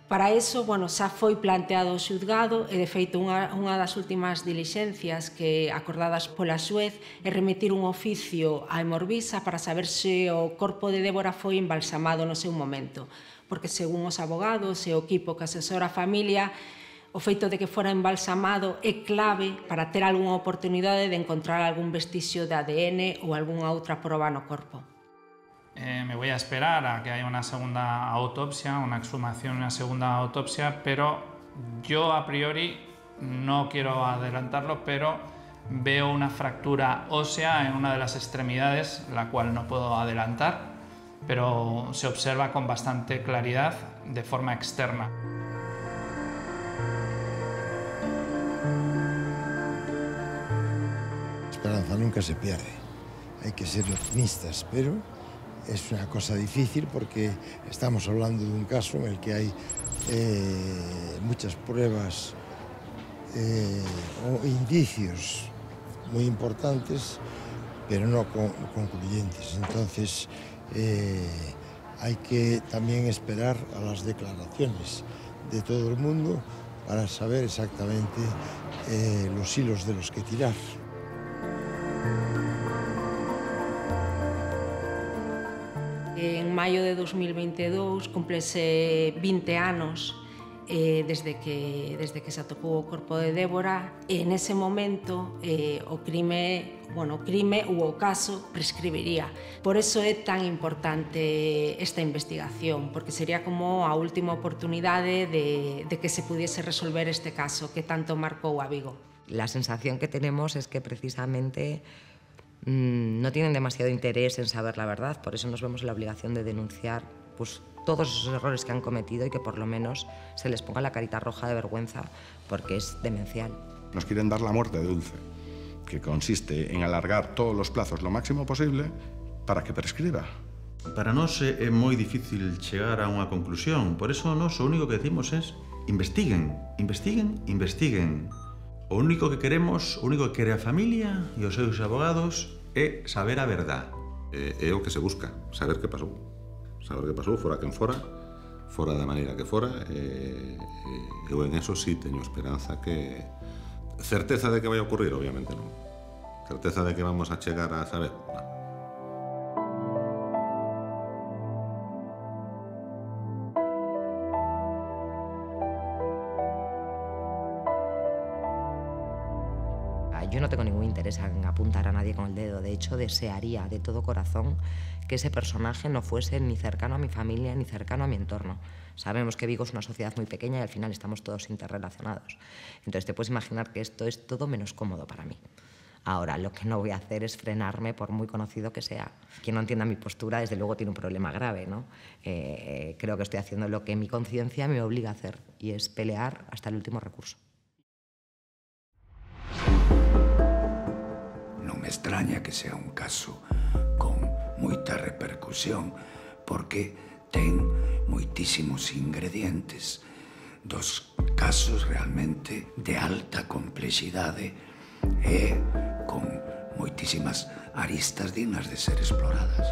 Para iso, xa foi planteado o xuzgado e, de feito, unha das últimas dilixencias que acordadas pola xuez é remitir un oficio a Hemorvisa para saber se o corpo de Débora foi embalsamado no seu momento. Porque, según os abogados e o equipo que asesora a familia, o feito de que fora embalsamado é clave para ter algunha oportunidade de encontrar algún vestixio de ADN ou algunha outra proba no corpo. Me voy a esperar a que haya una segunda autopsia, una exhumación, una segunda autopsia, pero yo a priori no quiero adelantarlo, pero veo una fractura ósea en una de las extremidades, la cual no puedo adelantar, pero se observa con bastante claridad de forma externa. La esperanza nunca se pierde. Hay que ser optimistas, pero es una cosa difícil porque estamos hablando de un caso en el que hay muchas pruebas o indicios muy importantes, pero no concluyentes. Entonces, hay que también esperar a las declaraciones de todo el mundo para saber exactamente los hilos de los que tirar. En maio de 2022 cúmplese 20 anos desde que se atopou o corpo de Débora e nese momento o crime ou o caso prescribiría. Por eso é tan importante esta investigación, porque sería como a última oportunidade de que se pudiese resolver este caso que tanto marcou a Vigo. La sensación que tenemos es que precisamente no tienen demasiado interés en saber la verdad, por eso nos vemos en la obligación de denunciar pues, todos esos errores que han cometido y que por lo menos se les ponga la carita roja de vergüenza, porque es demencial. Nos quieren dar la muerte dulce, que consiste en alargar todos los plazos lo máximo posible para que prescriba. Para nós é moi difícil chegar a unha conclusión, por eso nós o único que decimos é investiguen, investiguen, investiguen. O único que queremos, o único que quere a familia e os seus abogados é saber a verdad. É o que se busca, saber que pasou. Saber que pasou, fora quen fora da maneira que fora. Eu en eso sí teño esperanza que... Certeza de que vai ocurrir, obviamente non. Certeza de que vamos a chegar a saber, non. Yo no tengo ningún interés en apuntar a nadie con el dedo. De hecho, desearía de todo corazón que ese personaje no fuese ni cercano a mi familia ni cercano a mi entorno. Sabemos que Vigo es una sociedad muy pequeña y al final estamos todos interrelacionados. Entonces te puedes imaginar que esto es todo menos cómodo para mí. Ahora, lo que no voy a hacer es frenarme por muy conocido que sea. Quien no entienda mi postura, desde luego, tiene un problema grave, ¿no? Creo que estoy haciendo lo que mi conciencia me obliga a hacer y es pelear hasta el último recurso. Non me extraña que sea un caso con moita repercusión porque ten moitísimos ingredientes dos casos realmente de alta complexidade e con moitísimas aristas dignas de ser exploradas.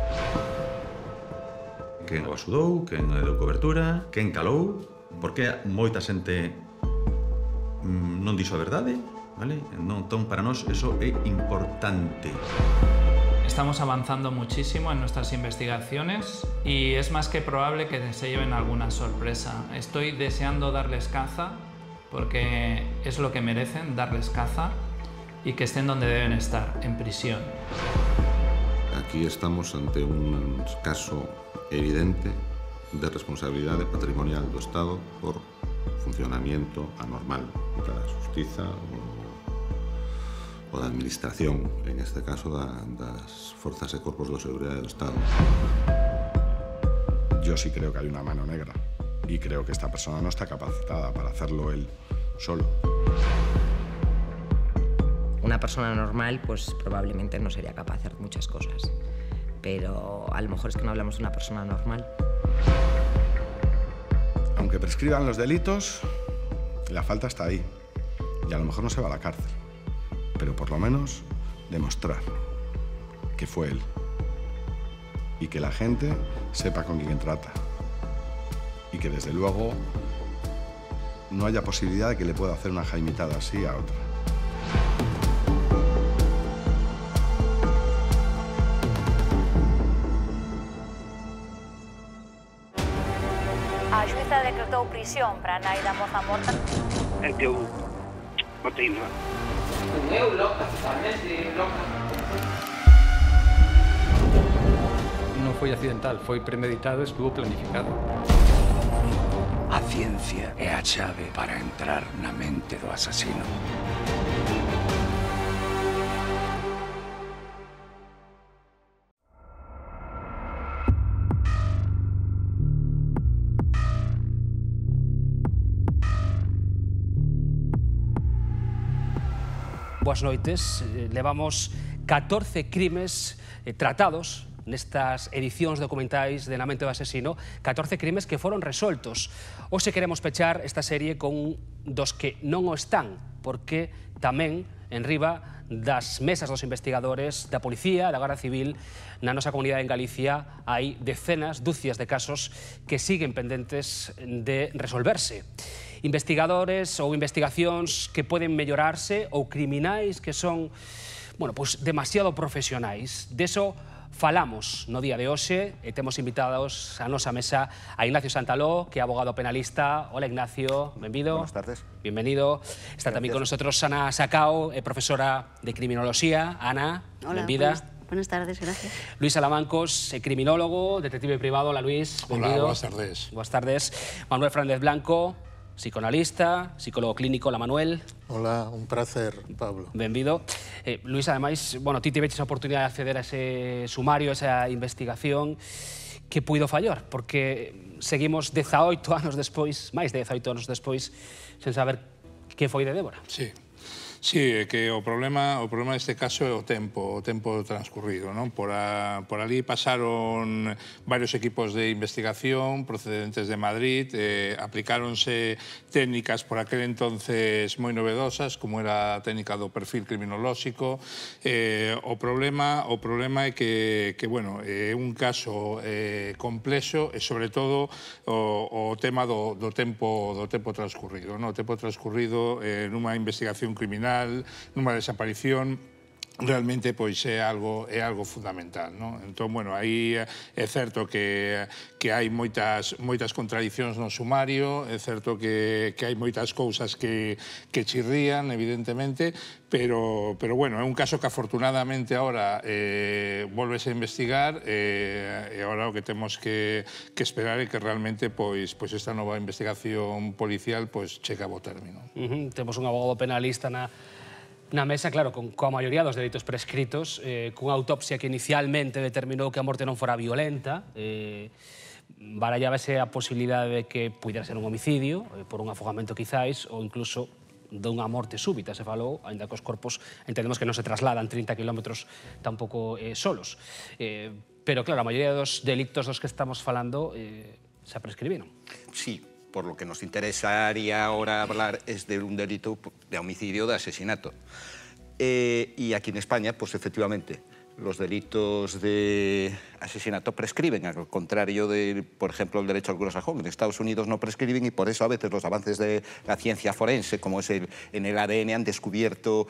Quen o axudou, quen deu cobertura, quen calou, porque moita xente non dixo a verdade, vale? Entón, para nós, eso é importante. Estamos avanzando muchísimo en nuestras investigaciones y es más que probable que se lleven alguna sorpresa. Estoy deseando darles caza porque es lo que merecen, darles caza y que estén donde deben estar, en prisión. Aquí estamos ante un caso evidente de responsabilidade patrimonial do Estado por funcionamiento anormal da Xustiza o da Administración, en este caso das Forzas e Corpos de Seguridade do Estado. Yo sí creo que hay una mano negra y creo que esta persona no está capacitada para hacerlo él solo. Una persona normal, pues probablemente no sería capaz de hacer muchas cosas, pero a lo mejor es que no hablamos de una persona normal. Aunque prescriban los delitos, la falta está ahí y a lo mejor no se va a la cárcel. Pero por lo menos demostrar que fue él y que la gente sepa con quién trata y que desde luego no haya posibilidad de que le pueda hacer una jaimitada así a otra. A xuíza decretou prisión para a nai da moza morta. É que eu botei má. Eu loca, totalmente loca. Non foi accidental, foi premeditado, estuvo planificado. A ciencia é a chave para entrar na mente do asasino. Boas noites. Levamos 14 crimes tratados nestas edicións documentais de Na mente do asesino, 14 crimes que foron resoltos. Hoxe queremos pechar esta serie con dos que non o están, porque tamén en riba das mesas dos investigadores da Policía, da Garda Civil, na nosa comunidade en Galicia hai decenas, dúcias de casos que siguen pendentes de resolverse. Investigadores ou investigacións que poden mellorarse ou criminais que son, bueno, pois demasiado profesionais. Deso falamos no día de hoxe e temos invitados a nosa mesa a Ignacio Santaló, que é abogado penalista. Hola, Ignacio, benvido. Buenas tardes. Bienvenido. Está tamén con nosotros Ana Sacao, profesora de criminoloxía. Ana, benvida. Buenas tardes, gracias. Luis Salamancos, criminólogo, detective privado. Hola, Luis, benvido. Hola, buenas tardes. Buenas tardes. Manuel Fernández Blanco, psicoanalista, psicólogo clínico. Hola, Manuel. Hola, un placer, Pablo. Benvido. Luis, ademais, bueno, ti tiveches a oportunidade de acceder a ese sumario, a esa investigación. Que puido fallar? Porque seguimos 18 anos despois, máis de 18 anos despois, sen saber que foi de Débora. Sí. Sí, é que o problema deste caso é o tempo transcurrido, non? Por ali pasaron varios equipos de investigación procedentes de Madrid, aplicáronse técnicas por aquel entonces moi novedosas, como era a técnica do perfil criminolóxico. O problema é que bueno, é un caso complexo e, sobre todo, o tema do tempo transcurrido, non? O tempo transcurrido nunha investigación criminal, nunha desaparición, realmente pois é algo fundamental, non? Entón, bueno, aí é certo que hai moitas contradicións no sumario, é certo que hai moitas cousas que chirrían, evidentemente, pero bueno, é un caso que afortunadamente ahora volvese a investigar e agora o que temos que esperar é que realmente pois esta nova investigación policial pois chegue a bo término. Temos un abogado penalista na mesa, claro, coa maioría dos delitos prescritos, cunha autopsia que inicialmente determinou que a morte non fora violenta, barallábase a posibilidade de que pudera ser un homicidio, por un afogamento quizáis, ou incluso dunha morte súbita, se falou, ainda que os corpos entendemos que non se trasladan 30 kilómetros tampouco solos. Pero, claro, a maioría dos delictos dos que estamos falando xa prescribiron. Sí, por lo que nos interesaría ahora hablar es de un delito de homicidio, de asesinato. Y aquí en España, pues efectivamente, los delitos de asesinato prescriben, al contrario de, por ejemplo, el derecho anglosajón. En Estados Unidos no prescriben y por eso a veces los avances de la ciencia forense, como es en el ADN, han descubierto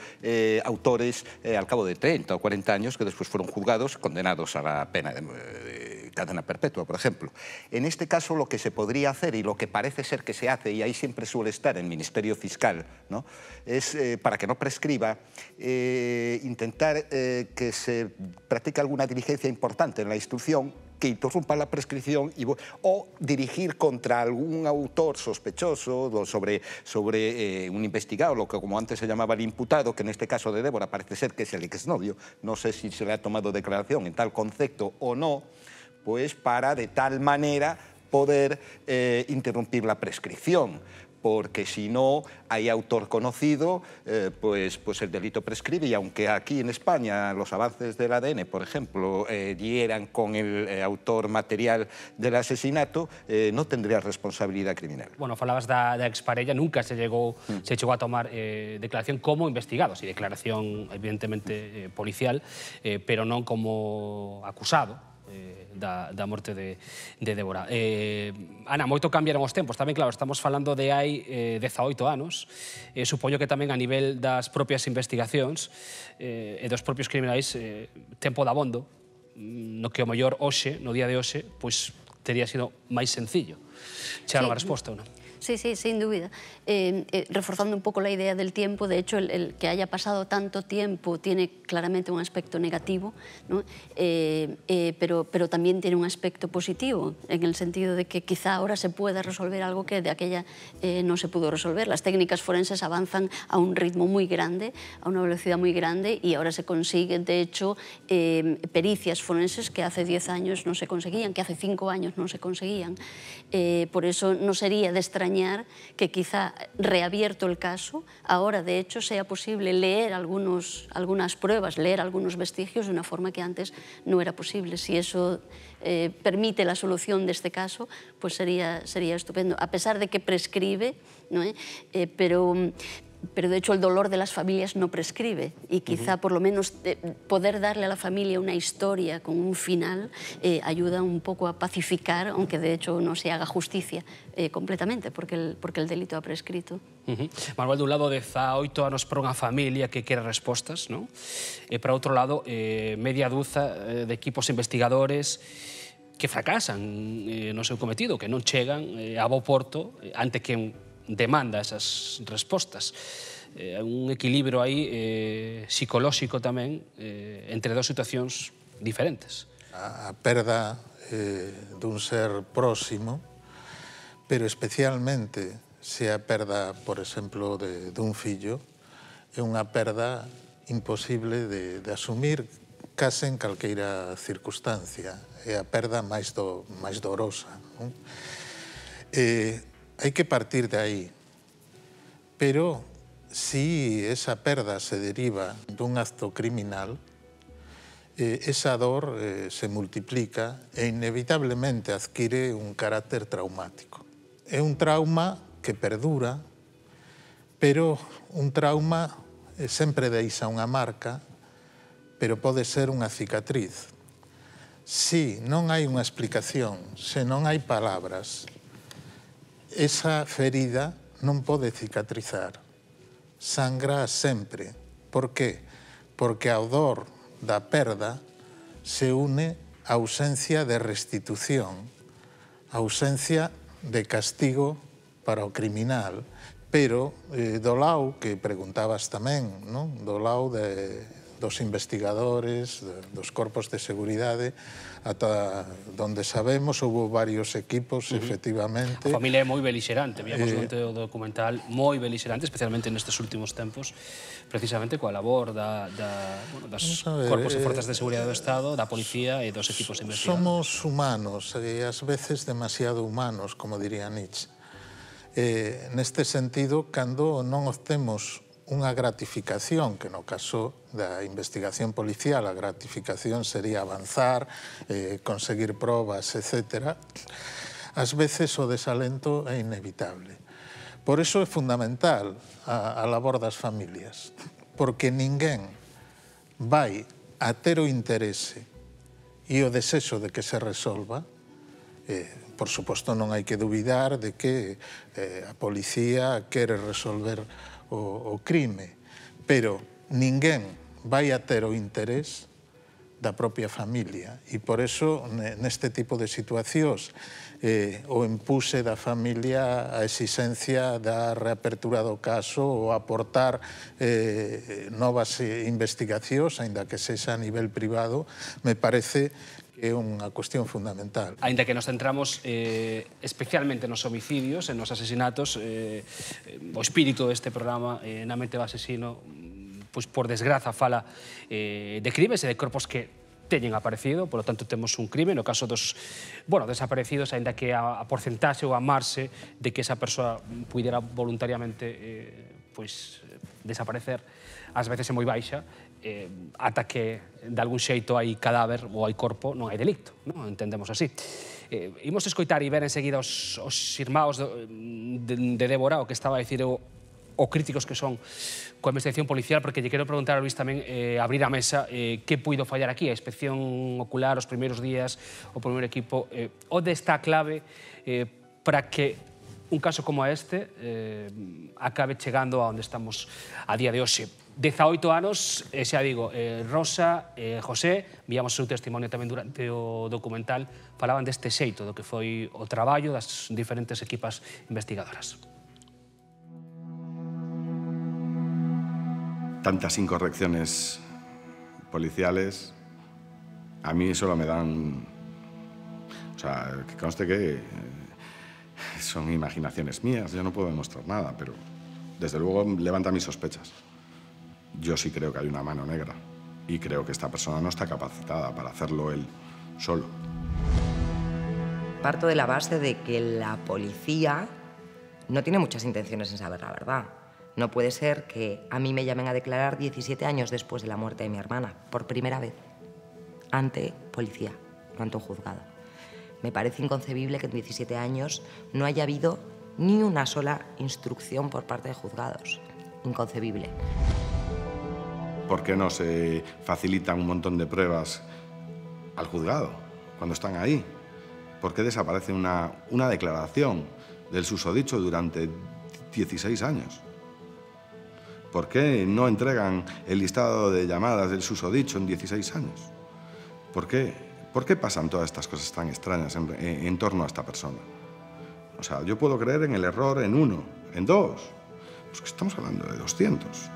autores al cabo de 30 o 40 años que después fueron juzgados, condenados a la pena de cadena perpetua, por ejemplo. En este caso, lo que se podría hacer y lo que parece ser que se hace, y ahí siempre suele estar el Ministerio Fiscal, ¿no?, es, para que no prescriba, intentar que se practique alguna diligencia importante en la instrucción que interrumpa la prescripción o dirigir contra algún autor sospechoso sobre un investigado, lo que como antes se llamaba el imputado, que en este caso de Débora parece ser que es el exnovio. No sé si se le ha tomado declaración en tal concepto o no, pues para de tal manera poder interrumpir la prescripción. Porque si no hay autor conocido, pues el delito prescribe, y aunque aquí en España los avances del ADN, por ejemplo, dieran con el autor material del asesinato, no tendría responsabilidad criminal. Bueno, falabas da exparella, nunca se chegou a tomar declaración como investigado, si declaración evidentemente policial, pero non como acusado da morte de Débora. Ana, moito cambiaron os tempos, tamén, claro, estamos falando de hai 18 anos, supoño que tamén a nivel das propias investigacións e dos propios criminais, tempo de abondo, no que o mellor hoxe, no día de hoxe, pois teria sido máis sencillo chegar a unha resposta, ou non? Sí, sí, sin duda. Reforzando un poco la idea del tiempo, de hecho, el que haya pasado tanto tiempo tiene claramente un aspecto negativo, ¿no? Pero también tiene un aspecto positivo, en el sentido de que quizá ahora se pueda resolver algo que de aquella no se pudo resolver. Las técnicas forenses avanzan a un ritmo muy grande, a una velocidad muy grande, y ahora se consiguen, de hecho, pericias forenses que hace 10 años no se conseguían, que hace 5 años no se conseguían. Por eso no sería de extrañar que quizá reabierto el caso, ahora de hecho sea posible leer algunas pruebas, leer algunos vestigios de una forma que antes no era posible. Si eso permite la solución de este caso, pues sería estupendo, a pesar de que prescribe, ¿no? Pero de hecho el dolor de las familias no prescribe, y quizá por lo menos poder darle a la familia una historia con un final ayuda un poco a pacificar, aunque de hecho no se haga justicia completamente, porque el delito ha prescrito. Manuel, dun lado, 18 anos para unha familia que quere respostas, non? E para outro lado, media duza de equipos investigadores que fracasan no seu cometido, que non chegan a bo porto ante quen demanda esas respostas. Un equilibrio aí psicolóxico tamén entre dos situacións diferentes. A perda dun ser próximo, pero especialmente se a perda, por exemplo, dun fillo, é unha perda imposible de asumir case en calqueira circunstancia. É a perda máis dolorosa. Hai que partir de aí, pero si esa perda se deriva dun acto criminal, esa dor se multiplica e inevitablemente adquire un carácter traumático. É un trauma que perdura, pero un trauma sempre deixa unha marca, pero pode ser unha cicatriz. Si non hai unha explicación, se non hai palabras, esa ferida non pode cicatrizar, sangra sempre. Por qué? Porque ao dor da perda se une a ausencia de restitución, a ausencia de castigo para o criminal, pero do lado que preguntabas tamén, non? Do lado dos investigadores, dos corpos de seguridade, ata donde sabemos, houve varios equipos, efectivamente. A familia é moi belixerante, víamos onte o documental, moi belixerante, especialmente nestes últimos tempos, precisamente coa labor das corpos e forzas de seguridade do Estado, da policía e dos equipos investigadores. Somos humanos, e ás veces demasiado humanos, como diría Nietzsche. Neste sentido, cando non obtemos unha gratificación, que no caso da investigación policial a gratificación sería avanzar, conseguir probas, etc. ás veces o desalento é inevitable. Por iso é fundamental a labor das familias, porque ninguén vai a ter o interese e o desexo de que se resolva. Por suposto, non hai que dubidar de que a policía quere resolver o crime, pero ninguén vai a ter o interés da propia familia, e por eso neste tipo de situacións o impuse da familia a exigencia da reapertura do caso ou aportar novas investigacións, aínda que sexa a nivel privado, me parece que é unha cuestión fundamental. Aínda que nos centramos especialmente nos homicidios, en nos asesinatos, o espírito deste programa, Na mente do asesino, pois por desgraza fala de crimes e de corpos que teñen aparecido, por lo tanto temos un crime, no caso dos desaparecidos, aínda que a porcentaxe ou a marxe de que esa persoa puidera voluntariamente desaparecer, ás veces é moi baixa, ata que de algún xeito hai cadáver ou hai corpo, non hai delicto, entendemos así. Imos escoitar e ver enseguida os irmãos de Débora, o que estaba a dicir o críticos que son coa investigación policial, porque lle quero preguntar a Luís tamén, abrir a mesa, que puido fallar aquí, a inspección ocular, os primeiros días, o primeiro equipo, onde está a clave para que un caso como este acabe chegando a onde estamos a día de hoxe. 18 anos, xa digo, Rosa, José, víamos o seu testimonio tamén durante o documental, falaban deste xeito do que foi o traballo das diferentes equipas investigadoras. Tantas incorrecciones policiales, a mí solo me dan... O sea, que conste que son imaginaciones mías, yo no puedo demostrar nada, pero desde luego levanta mis sospechas. Yo sí creo que hay una mano negra y creo que esta persona no está capacitada para hacerlo él solo. Parto de la base de que la policía no tiene muchas intenciones en saber la verdad. No puede ser que a mí me llamen a declarar 17 años después de la muerte de mi hermana, por primera vez, ante policía, no ante un juzgado. Me parece inconcebible que en 17 años no haya habido ni una sola instrucción por parte de juzgados. Inconcebible. ¿Por qué no se facilitan un montón de pruebas al juzgado cuando están ahí? ¿Por qué desaparece una declaración del susodicho durante 16 años? ¿Por qué no entregan el listado de llamadas del susodicho en 16 años? ¿Por qué pasan todas estas cosas tan extrañas en torno a esta persona? O sea, yo puedo creer en el error en uno, en dos. Pues que estamos hablando de 200.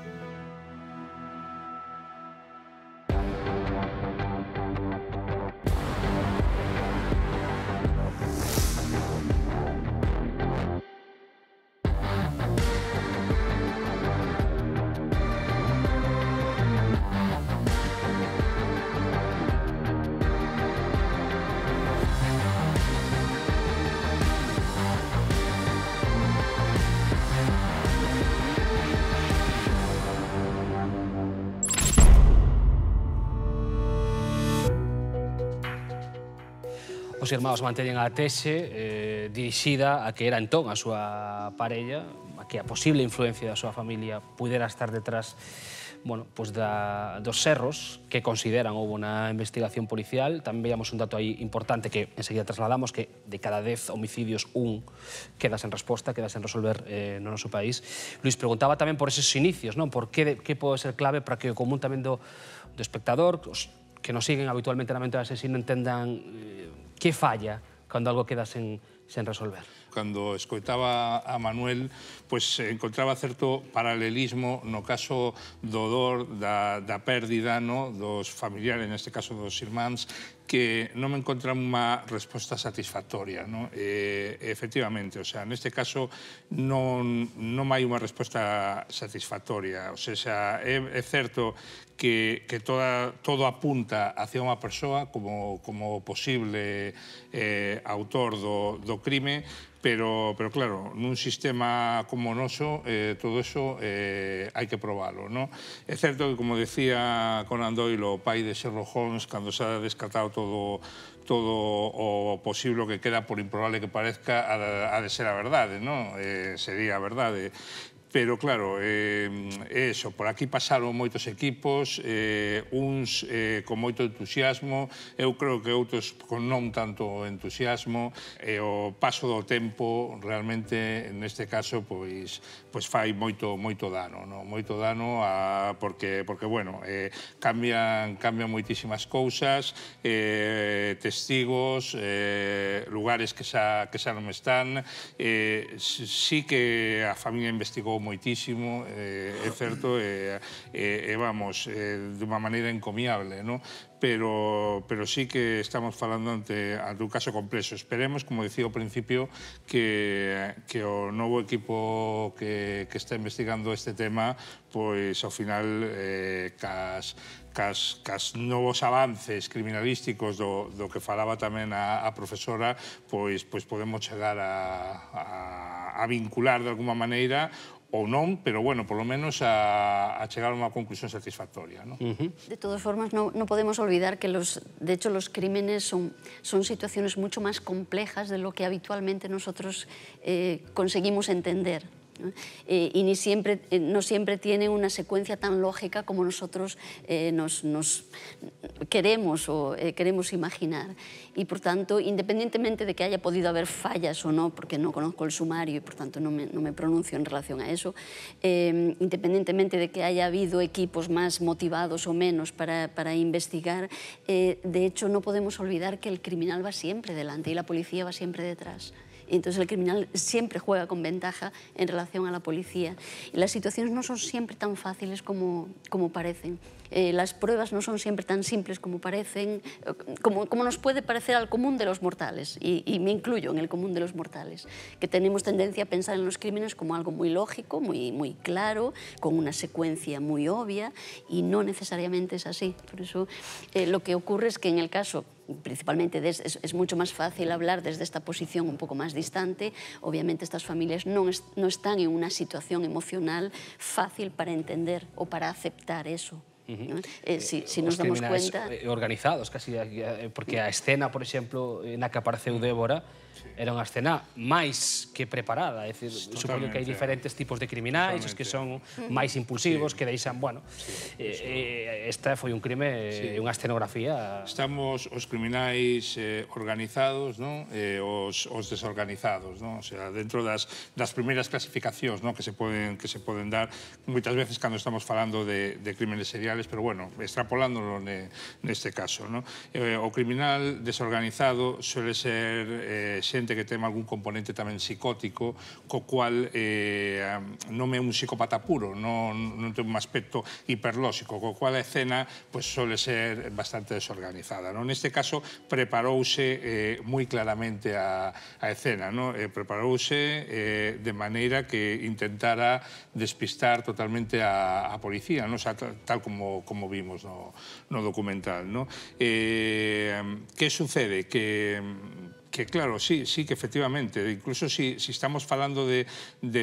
Os irmãos manteñen a tese dirixida a que era entón a súa parella, a que a posible influencia da súa familia pudera estar detrás dos erros que consideran houve na investigación policial. Tamén veíamos un dato aí importante que enseguida trasladamos, que de cada 10 homicidios un queda sen resposta, queda sen resolver no noso país. Luís, preguntaba tamén por eses inicios, por que pode ser clave para que o común tamén do espectador, que nos siguen habitualmente na mente do asesino, entendan que falla cando algo queda sen resolver. Cando escoitaba a Manuel, pois encontraba certo paralelismo no caso do dor, da pérdida dos familiares, neste caso dos irmáns, que non me encontra unha resposta satisfactoria. Efectivamente, neste caso non hai unha resposta satisfactoria. É certo que todo apunta hacia unha persoa como posible autor do crime, pero claro, nun sistema como o noso, todo eso hai que probalo, non? É certo que, como decía Conan Doyle, o pai de Sherlock Holmes, cando se ha descartado todo o posible que queda, por improbable que parezca, ha de ser a verdade, non? Sería a verdade. Pero, claro, eso, por aquí pasaron moitos equipos, uns con moito entusiasmo, eu creo que outros con non tanto entusiasmo, e o paso do tempo, realmente, neste caso, pois fai moito dano, non? Moito dano porque bueno, cambian moitísimas cousas, testigos, lugares que xa non están, sí que a familia investigou moitísimo, é certo, vamos, de unha maneira encomiable, non? Pero sí que estamos falando ante un caso complexo. Esperemos, como decía ao principio, que o novo equipo que está investigando este tema, pois, ao final, cas novos avances criminalísticos do que falaba tamén a profesora, pois podemos chegar a vincular de alguma maneira ou non, pero, bueno, por lo menos a chegar a unha conclusión satisfactoria, ¿no? De todas formas, no podemos olvidar que, de hecho, los crímenes son situaciones mucho más complejas de lo que habitualmente nosotros conseguimos entender, ¿no? Y no siempre tienen una secuencia tan lógica como nosotros nos queremos imaginar. Y, por tanto, independientemente de que haya podido haber fallas o no, porque no conozco el sumario y, por tanto, no me pronuncio en relación a eso, independientemente de que haya habido equipos más motivados o menos para investigar, de hecho, no podemos olvidar que el criminal va siempre delante y la policía va siempre detrás. Entonces el criminal siempre juega con ventaja en relación a la policía. Y las situaciones no son siempre tan fáciles como parecen. Las pruebas no son siempre tan simples como parecen, como nos puede parecer al común de los mortales, y me incluyo en el común de los mortales, que tenemos tendencia a pensar en los crímenes como algo muy lógico, muy claro, con una secuencia muy obvia, y no necesariamente es así. Por eso lo que ocurre es que en el caso, principalmente es mucho más fácil hablar desde esta posición un poco más distante. Obviamente estas familias no están en una situación emocional fácil para entender o para aceptar eso. ¿No? Si nos damos cuenta... Organizados, casi, porque a escena, por exemplo, na que apareceu Débora, era unha escena máis que preparada, é dicir, supoño que hai diferentes tipos de criminais, os que son máis impulsivos, que deixan, bueno, esta foi un crime, unha escenografía... Estamos os criminais organizados, non? Os desorganizados, non? O sea, dentro das primeiras clasificacións, non? que se poden dar moitas veces cando estamos falando de crímenes seriales, pero, bueno, extrapolándolo neste caso, non? O criminal desorganizado suele ser xente que ten algún componente tamén psicótico, co cual non é un psicópata puro, non ten un aspecto hiperlóxico, co cual a escena suele ser bastante desorganizada. Neste caso, preparouse moi claramente a escena, preparouse de maneira que intentara despistar totalmente a policía, tal como vimos no documental. Que sucede? Que claro, sí que efectivamente, incluso si estamos falando de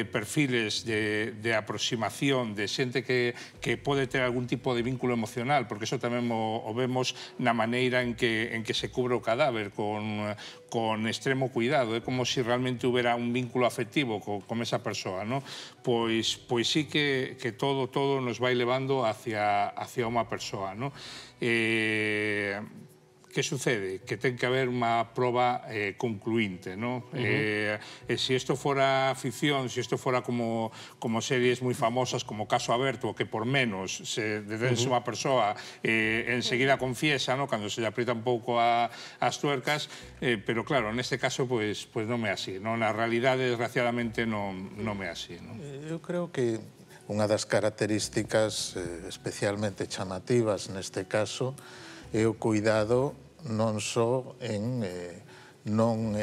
perfiles de aproximación, de xente que pode ter algún tipo de vínculo emocional, porque eso tamén o vemos na maneira en que se cubre o cadáver con extremo cuidado, é como se realmente houbera un vínculo afectivo con esa persoa, pois sí que todo nos vai levando hacia unha persoa. Que sucede? Que ten que haber unha proba concluinte, non? Se isto fora ficción, se isto fora como series moi famosas como Caso Aberto, que por menos se detense unha persoa enseguida confiesa, cando se lle aprieta un pouco as tuercas, pero claro, neste caso pois non é así, na realidade desgraciadamente non é así. Eu creo que unha das características especialmente chamativas neste caso é o cuidado non só en non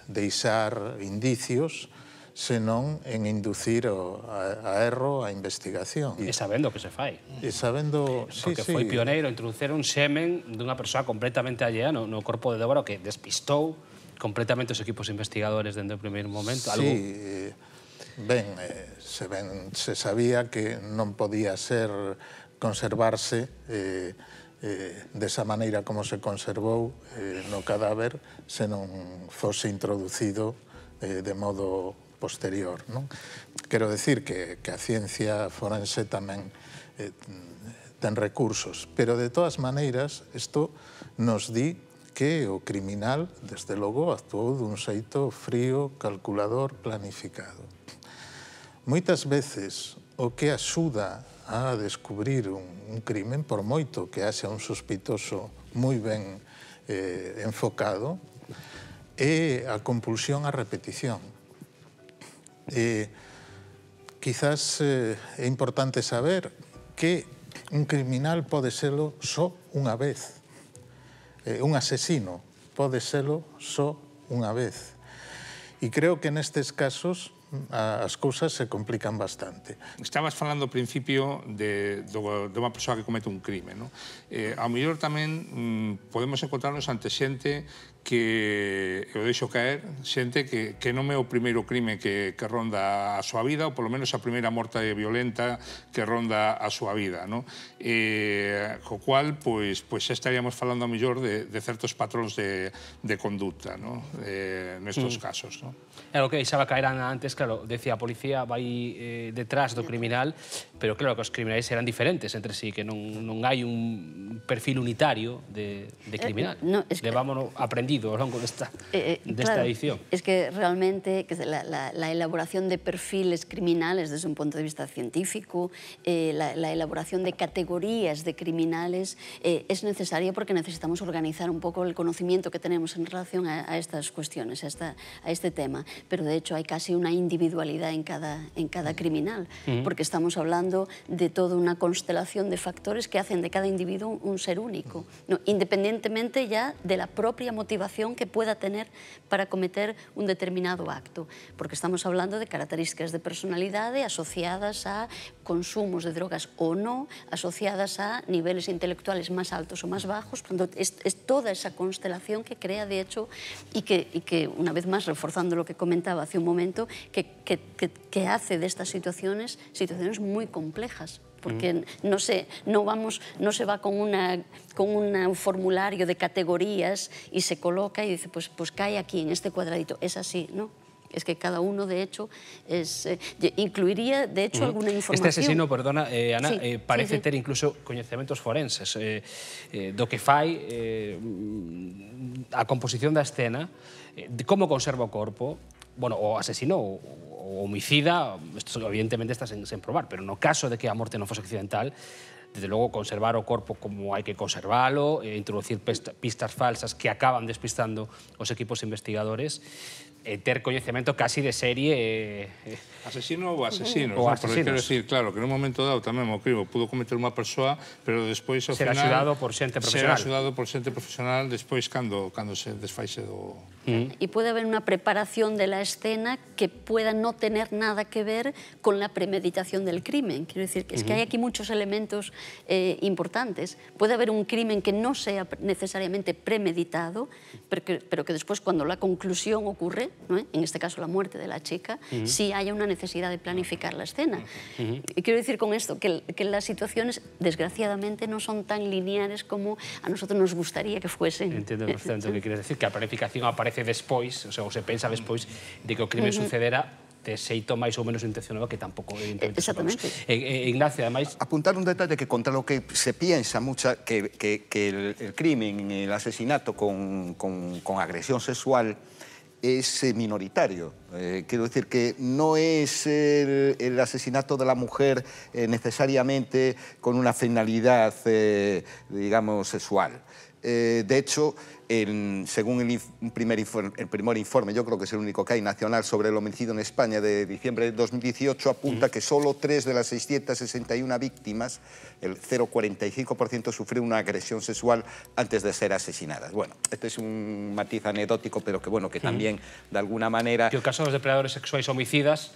deixar indicios, senón en inducir a erro a investigación. E sabendo que se fai. E sabendo... Porque foi pioneiro introducer un semen dunha persoa completamente allea no corpo de Débora que despistou completamente os equipos investigadores dende o primeiro momento? Algo... Sí, se sabía que non podía ser conservarse desa maneira como se conservou no cadáver se non fose introducido de modo posterior. Quero decir que a ciencia forense tamén ten recursos, pero de todas maneiras isto nos di que o criminal, desde logo, actuou dun xeito frío, calculador, planificado. Moitas veces o que axuda a descubrir un crimen, por moito que haxa un sospitoso moi ben enfocado, é a compulsión á repetición. Quizás é importante saber que un criminal pode selo só unha vez. Un asesino pode selo só unha vez. E creo que nestes casos as cousas se complican bastante. Estabas falando ao principio de unha persoa que comete un crime, non? Ao mellor tamén podemos encontrarnos ante xente que, eu deixo caer, xente que non é o primeiro crime que ronda a súa vida, ou polo menos a primeira morte violenta que ronda a súa vida, non? Co cual, pois xa estaríamos falando ao mellor de certos patróns de conduta, non? Nestos casos, non? É o que deixaba caer antes, claro, decía a policía vai detrás do criminal, pero claro que os criminais eran diferentes entre sí, que non hai un perfil unitario de criminal. Levámonos aprendido ao longo desta edición. Es que realmente la elaboración de perfiles criminales desde un punto de vista científico, la elaboración de categorías de criminales es necesaria porque necesitamos organizar un poco el conocimiento que tenemos en relación a estas cuestiones, a este tema. Pero de hecho hay casi una individualidad en cada criminal, porque estamos hablando de toda una constelación de factores que hacen de cada individuo un ser único, independientemente ya de la propia motivación que pueda tener para cometer un determinado acto, porque estamos hablando de características de personalidade asociadas a consumos de drogas o no, asociadas a niveles intelectuales más altos o más bajos. Es toda esa constelación que crea, de hecho, y que una vez más, reforzando lo que comentaba hace un momento, que hace de estas situaciones muy complejas, porque no se va con un formulario de categorías y se coloca y dice, pues cae aquí, en este cuadradito. Es así, ¿no? Es que cada uno, de hecho, incluiría, de hecho, alguna información. Este asesino, perdona, Ana, parece ter incluso coñecementos forenses do que fai a composición da escena, de como conserva o corpo. Bueno, o asesino o homicida, isto evidentemente está sen probar, pero no caso de que a morte non fose accidental, desde logo conservar o corpo como hai que conservalo, introducir pistas falsas que acaban despistando os equipos investigadores, ter coñecemento casi de serie... Asesino ou asesinos, porque quero decir, claro, que en un momento dado tamén o crime pudo cometer unha persoa, pero despois ao final... Ser axudado por xente profesional. Ser axudado por xente profesional despois cando se desfaixe do... Y puede haber una preparación de la escena que pueda no tener nada que ver con la premeditación del crimen. Quiero decir, que es que hay aquí muchos elementos importantes. Puede haber un crimen que no sea necesariamente premeditado, pero que después, cuando la conclusión ocurre, ¿no? En este caso la muerte de la chica, sí haya una necesidad de planificar la escena. Y quiero decir con esto que las situaciones, desgraciadamente, no son tan lineares como a nosotros nos gustaría que fuesen. Entiendo perfectamente lo que quieres decir, que a planificación aparece despois, o sea, ou se pensa despois de que o crime sucedera de xeito máis ou menos intencionado, que tampouco evidentemente. Exactamente. Ignacio, ademais... Apuntar un detalle que contra lo que se piensa mucho, que el crimen, el asesinato con agresión sexual es minoritario. Quiero decir que no es el asesinato de la mujer necesariamente con una finalidad, digamos, sexual. De hecho, según el primer informe, yo creo que es el único que hay nacional sobre el homicidio en España de diciembre de 2018, apunta que solo 3 de las 661 víctimas, el 0,45%, sufrió una agresión sexual antes de ser asesinadas. Bueno, este es un matiz anecdótico, pero que bueno, que también, de alguna manera... Que o caso dos depredadores sexuais homicidas,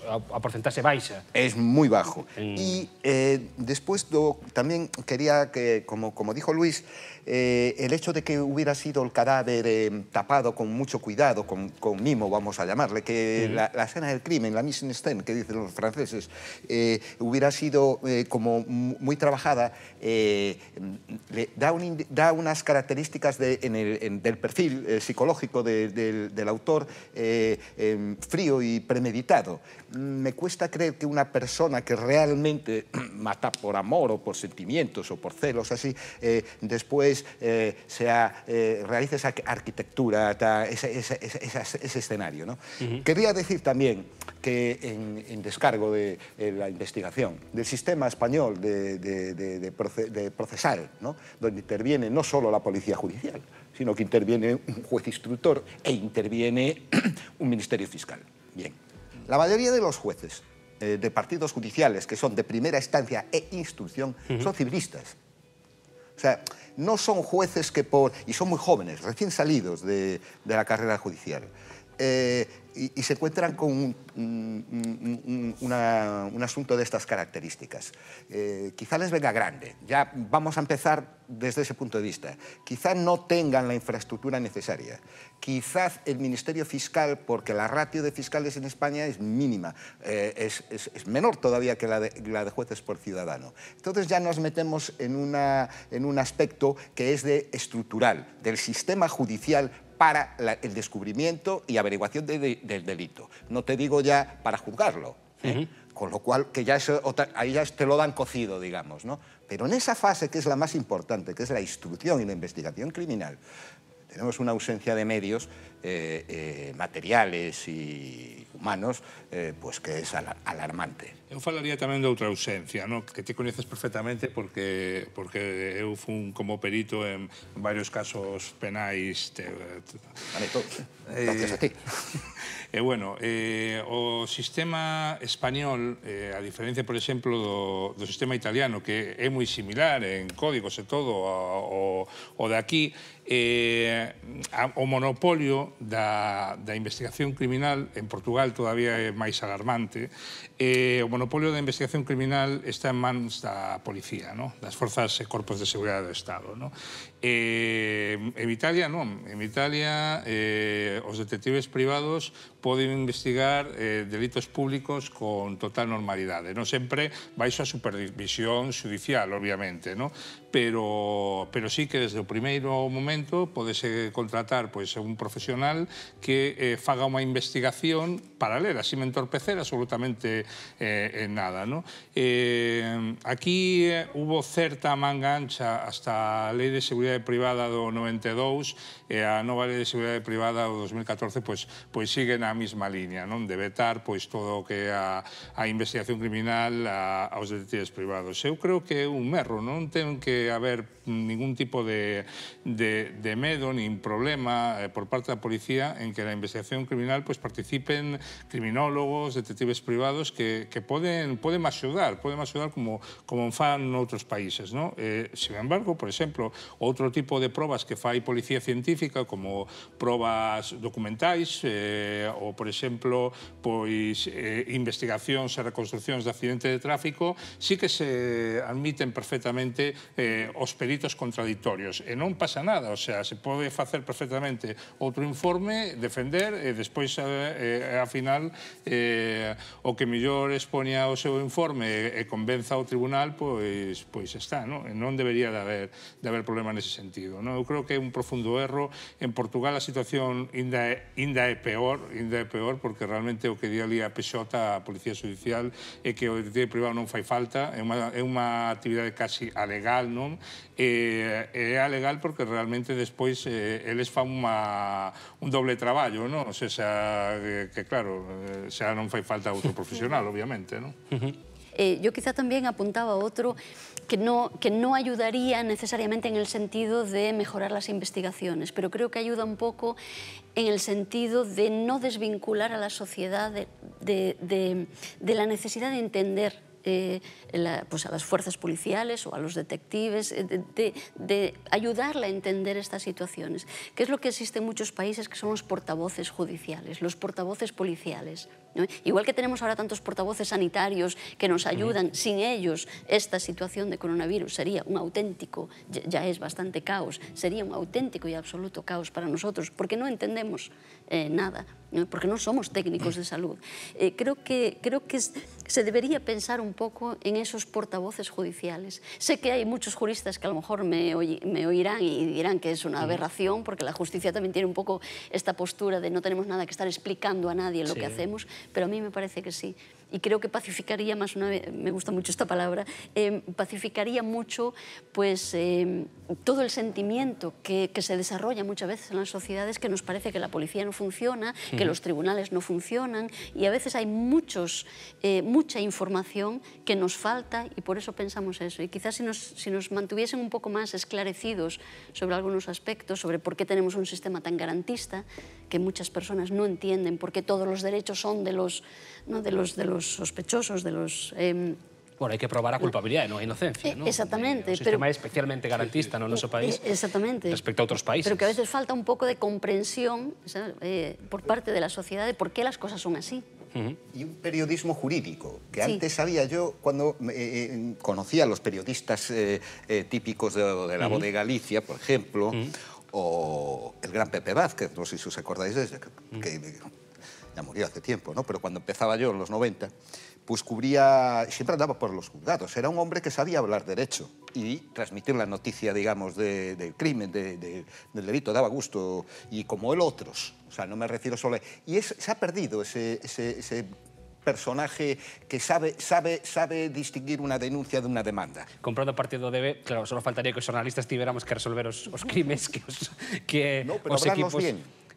a porcentaxe baixa. Es muy bajo. Y después también quería que, como dijo Luis, el hecho de que hubiera sido el cadáver tapado con mucho cuidado, con mimo, vamos a llamarle, que la escena del crimen, la mise en scène, que dicen los franceses, hubiera sido como muy trabajada, da unas características del perfil psicológico del autor frío y premeditado. Me cuesta creer que una persona que realmente mata por amor o por sentimientos o por celos así, después realice esa arquitectura, ese escenario, ¿no? Quería decir también que en descargo de la investigación del sistema español de procesal, ¿no? Donde interviene no solo la policía judicial, sino que interviene un juez instructor e interviene un ministerio fiscal. Bien. La mayoría de los jueces de partidos judiciales que son de primera instancia e instrucción son civilistas. O sea, no son jueces y son muy jóvenes, recién salidos de la carrera judicial. Y se encuentran con un asunto de estas características. Quizá les venga grande, ya vamos a empezar desde ese punto de vista. Quizá no tengan la infraestructura necesaria. Quizás el Ministerio Fiscal, porque la ratio de fiscales en España es mínima, es menor todavía que la de jueces por ciudadano. Entonces ya nos metemos en un aspecto que es estructural, del sistema judicial para el descubrimiento y averiguación del delito. No te digo ya para juzgarlo, con lo cual que ya ahí ya te lo dan cocido, digamos, ¿no? Pero en esa fase que es la más importante, que es la instrucción y la investigación criminal, tenemos una ausencia de medios materiales y humanos pues que es alarmante. Eu falaría tamén de outra ausencia, no? Que te coñeces perfectamente porque eu fun como perito en varios casos penais. Vale, todos. Gracias a ti. E, bueno, o sistema español, a diferencia, por exemplo, do sistema italiano, que é moi similar en códigos e todo o de aquí, o monopolio da investigación criminal en Portugal todavía é máis alarmante. O monopolio da investigación criminal está en mans da policía, das forzas e corpos de seguridade do Estado. En Italia non. En Italia os detectives privados poden investigar delitos públicos con total normalidade. Non sempre baixo a supervisión judicial, obviamente, pero sí que desde o primeiro momento podese contratar un profesional que faga unha investigación paralela, sin entorpecer absolutamente en nada. Aquí hubo certa manga ancha hasta a Lei de Seguridade Privada do 92 e a nova Lei de Seguridade Privada do 2014 pois sigue na mesma línea, de vetar todo o que é a investigación criminal aos detectives privados. Eu creo que é un erro, non ten que haber ningún tipo de medo nin problema por parte da policía en que na investigación criminal participen criminólogos, detectives privados que poden axudar como fan noutros países. Sin embargo, por exemplo, outro tipo de probas que fai policía científica, como probas documentais ou, por exemplo, investigacións e reconstruccións de accidente de tráfico, sí que se admiten perfectamente os peritos contradictorios. E non pasa nada, o sea, se pode facer perfectamente outro informe, defender, e despois, a final, o que mellor expoña o seu informe e convenza ao tribunal, pois está, non debería de haber problema nese sentido. Eu creo que é un profundo erro. En Portugal a situación ainda é peor, porque realmente o que di ali a PXOT, a Policía Judicial, é que o detective privado non fai falta, é unha actividade casi alegal, é alegal porque realmente despois eles fan un doble traballo, o sea, que claro, xa non fai falta outro profesional, obviamente. Yo quizá también apuntaba otro que no ayudaría necesariamente en el sentido de mejorar las investigaciones, pero creo que ayuda un poco en el sentido de no desvincular a la sociedad de la necesidad de entender a las fuerzas policiales o a los detectives, de ayudarla a entender estas situaciones. ¿Qué es lo que existe en muchos países? Que son los portavoces judiciales, los portavoces policiales, ¿no? Igual que tenemos ahora tantos portavoces sanitarios que nos ayudan, sin ellos esta situación de coronavirus sería un auténtico, ya es bastante caos, sería un auténtico y absoluto caos para nosotros, porque no entendemos nada, ¿no? Porque no somos técnicos de salud. Creo que se debería pensar un poco en esos portavoces judiciales. Sé que hay muchos juristas que a lo mejor me oirán y dirán que es una aberración, porque la justicia también tiene un poco esta postura de no tenemos nada que estar explicando a nadie lo que hacemos, pero a mí me parece que sí. Y creo que pacificaría, más una vez, me gusta mucho esta palabra, pacificaría mucho pues, todo el sentimiento que se desarrolla muchas veces en las sociedades, que nos parece que la policía no funciona, que los tribunales no funcionan, y a veces hay mucha información que nos falta, y por eso pensamos eso. Y quizás si nos mantuviesen un poco más esclarecidos sobre algunos aspectos, sobre por qué tenemos un sistema tan garantista, que muchas personas no entienden, por qué todos los derechos son de los sospechosos, de los... Bueno, hay que probar a culpabilidad y no a inocencia, ¿no? Exactamente. Un sistema especialmente garantista, ¿no?, en nuestro país, exactamente, respecto a otros países. Pero que a veces falta un poco de comprensión por parte de la sociedad de por qué las cosas son así. Y un periodismo jurídico, que antes sabía yo cuando conocía a los periodistas típicos de La Voz de Galicia, por ejemplo, o el gran Pepe Vázquez, no sé si os acordáis de ese, que ya murió hace tiempo, ¿no? Pero cuando empezaba yo en los 90, pues cubría, siempre andaba por los juzgados. Era un hombre que sabía hablar derecho y transmitir la noticia, digamos, del crimen, del delito, daba gusto. Y como él, otros. O sea, no me refiero solo a... Y se ha perdido ese personaje que sabe distinguir una denuncia de una demanda. Comprando partido debe, claro, solo faltaría que os xornalistas tiveramos que resolver os crimes que no, pero os equipos... bien.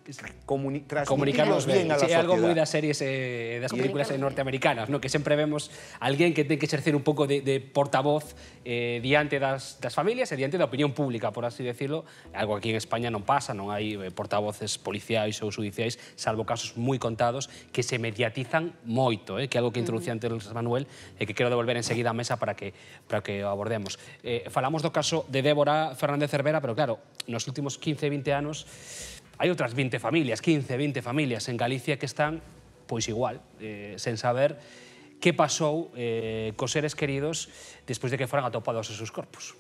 Comunicarnos ben. a la sociedade. É algo moi das series das películas norteamericanas, no? Que sempre vemos alguén que ten que exercer un pouco de portavoz diante das familias e diante da opinión pública, por así decirlo, algo que aquí en España non pasa, non hai portavoces policiais ou judiciais, salvo casos moi contados, que se mediatizan moito, que é algo que introducía antes Manuel e que quero devolver enseguida á mesa para que o abordemos. Falamos do caso de Débora Fernández Cervera, pero claro, nos últimos 15-20 anos hai outras 20 familias, 15-20 familias en Galicia que están, pois igual, sen saber que pasou cos seres queridos despois de que foran atopados os seus corpos.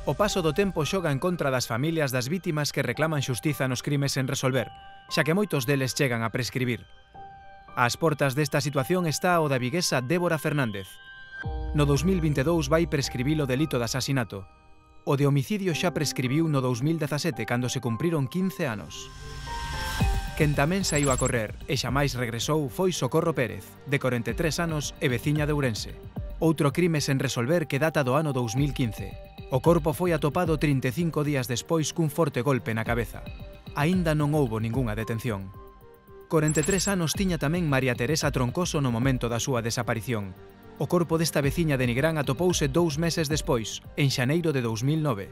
O paso do tempo xoga en contra das familias das vítimas que reclaman xustiza nos crimes sen resolver, xa que moitos deles chegan a prescribir. Ás portas desta situación está o da viguesa Débora Fernández. No 2022 vai prescribir o delito de asasinato. O de homicidio xa prescribiu no 2017, cando se cumpriron 15 anos. Quen tamén saiu a correr e xamais regresou foi Socorro Pérez, de 43 anos e veciña de Ourense. Outro crime sen resolver que data do ano 2015. O corpo foi atopado 35 días despois cun forte golpe na cabeza. Aínda non houbo ningunha detención. 43 anos tiña tamén María Teresa Troncoso no momento da súa desaparición. O corpo desta veciña de Nigrán atopouse 2 meses despois, en xaneiro de 2009.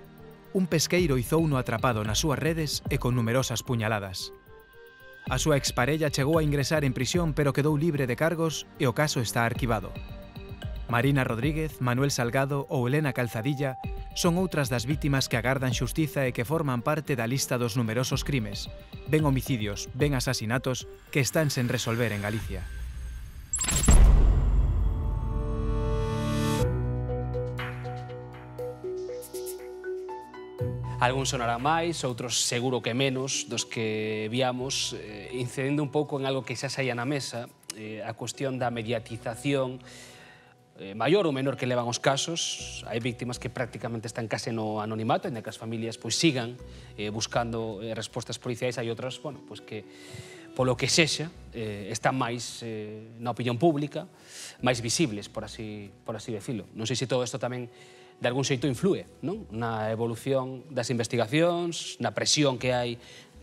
Un pesqueiro izouno atrapado nas súas redes e con numerosas puñaladas. A súa exparella chegou a ingresar en prisión pero quedou libre de cargos e o caso está arquivado. Marina Rodríguez, Manuel Salgado ou Elena Calzadilla son outras das vítimas que agardan xustiza e que forman parte da lista dos numerosos crimes, ben homicidios, ben asasinatos, que están sen resolver en Galicia. Algúns sonarán máis, outros seguro que menos dos que viamos, incedendo un pouco en algo que xa saía na mesa, a cuestión da mediatización maior ou menor que levan os casos. Hai víctimas que prácticamente están case no anonimato, en que as familias sigan buscando respostas policiais. Hai outras, bueno, que polo que sexa, están máis na opinión pública, máis visibles, por así decirlo. Non sei se todo isto tamén de algún xeito influe, non? Na evolución das investigacións, na presión que hai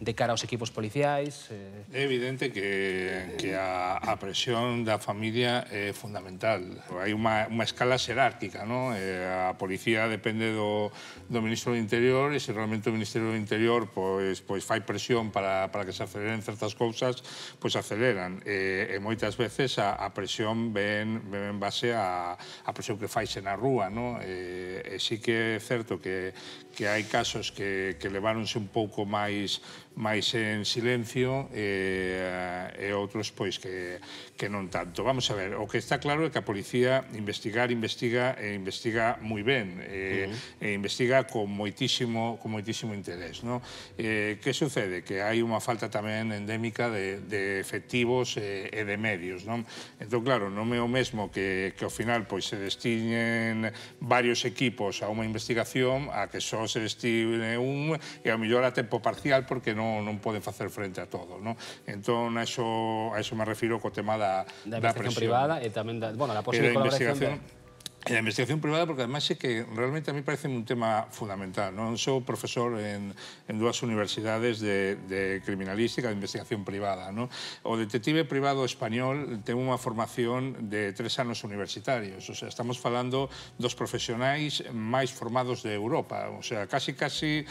de cara aos equipos policiais? É evidente que a presión da familia é fundamental. Hai unha escala xerárquica, non? A policía depende do Ministro do Interior, e se realmente o Ministerio do Interior pois fai presión para que se aceleren certas cousas, pois aceleran. E moitas veces a presión ven en base a presión que faise na rúa, non? E sí que é certo que hai casos que leváronse un pouco máis en silencio e outros pois que non tanto. Vamos a ver, o que está claro é que a policía investiga moi ben, e investiga con moitísimo interés, non? Que sucede? Que hai unha falta tamén endémica de efectivos e de medios, non? Entón, claro, non é o mesmo que ao final pois se destinen varios equipos a unha investigación a que só se destine un e ao mellor a tempo parcial porque non poden facer frente a todo, non? Entón, a eso me refiro co tema da investigación privada e tamén da posible colaboración E a investigación privada, porque además é que realmente a mí parece un tema fundamental, non? Sou profesor en dúas universidades de criminalística, de investigación privada, non? O detective privado español ten unha formación de 3 anos universitarios, o sea, estamos falando dos profesionais máis formados de Europa, o sea, casi, se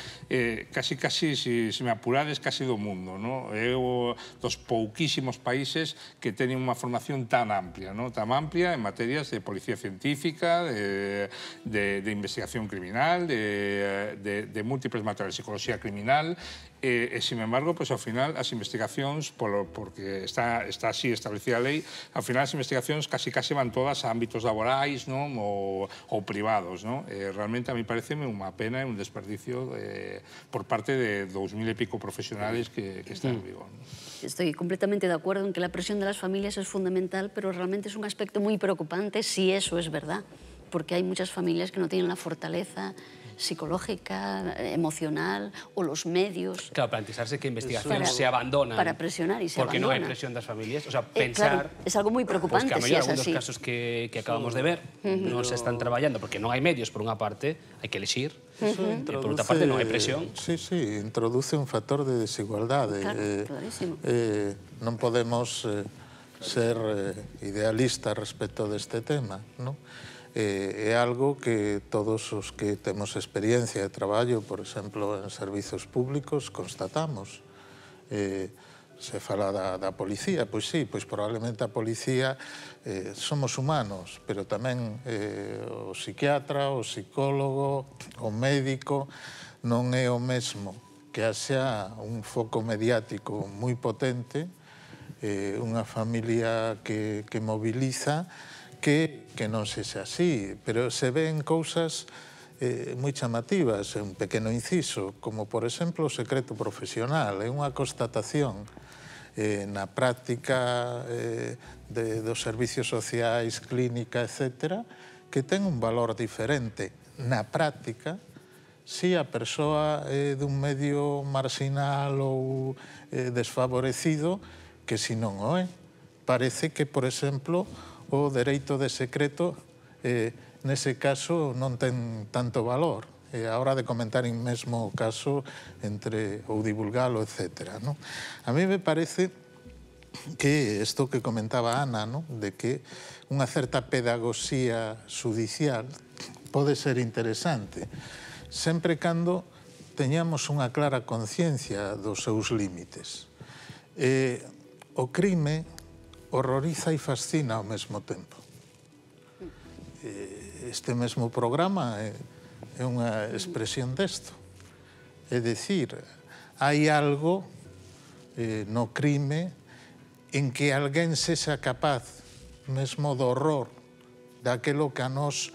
me apurades, casi do mundo, non? É dos pouquísimos países que teñen unha formación tan amplia, non? Tan amplia en materias de policía científica, de investigación criminal, de múltiples materiales, psicología criminal, e, sin embargo, pues, ao final, as investigacións, porque está así establecida a lei, ao final as investigacións casi van todas a ámbitos laborais, non? Ou privados, non? Realmente a mí pareceme unha pena e un desperdicio por parte de 2000 e pico profesionales que están en vigor. Estoy completamente de acuerdo en que la presión de las familias es fundamental, pero realmente es un aspecto muy preocupante si eso es verdad, porque hay muchas familias que no tienen la fortaleza psicológica, emocional o los medios. Claro, plantearse que investigacións se abandonan para presionar y se porque non hai abandonan. presión das familias, o sea, pensar claro, es algo muy preocupante pues, que a si es mellor así. dos casos que acabamos de ver non se están traballando porque non hai medios, por unha parte, hai que elixir, e por outra parte non hai presión. Sí, introduce un factor de desigualdade. Claro, clarísimo. Non podemos ser idealistas respecto deste tema, non? É algo que todos os que temos experiencia de traballo, por exemplo, en servizos públicos, constatamos. Se fala da policía, pois sí, pois probablemente a policía somos humanos, pero tamén o psiquiatra, o psicólogo, o médico, non é o mesmo que haxa un foco mediático moi potente, unha familia que moviliza, que non sexa así, pero se ven cousas moi chamativas, un pequeno inciso, como, por exemplo, o secreto profesional, é unha constatación na práctica dos servicios sociais, clínica, etc., que ten un valor diferente na práctica se a persoa é dun medio marxinal ou desfavorecido que se non o é. Parece que, por exemplo, o dereito de secreto, nese caso, non ten tanto valor. A hora de comentar en mesmo caso entre ou divulgalo, etc. A mí me parece que isto que comentaba Ana, de que unha certa pedagogía judicial pode ser interesante, sempre cando teñamos unha clara conciencia dos seus límites. O crime horroriza e fascina ao mesmo tempo. Este mesmo programa é unha expresión desto. É dicir, hai algo no crime en que alguén sexa capaz, mesmo do horror, daquelo que a nos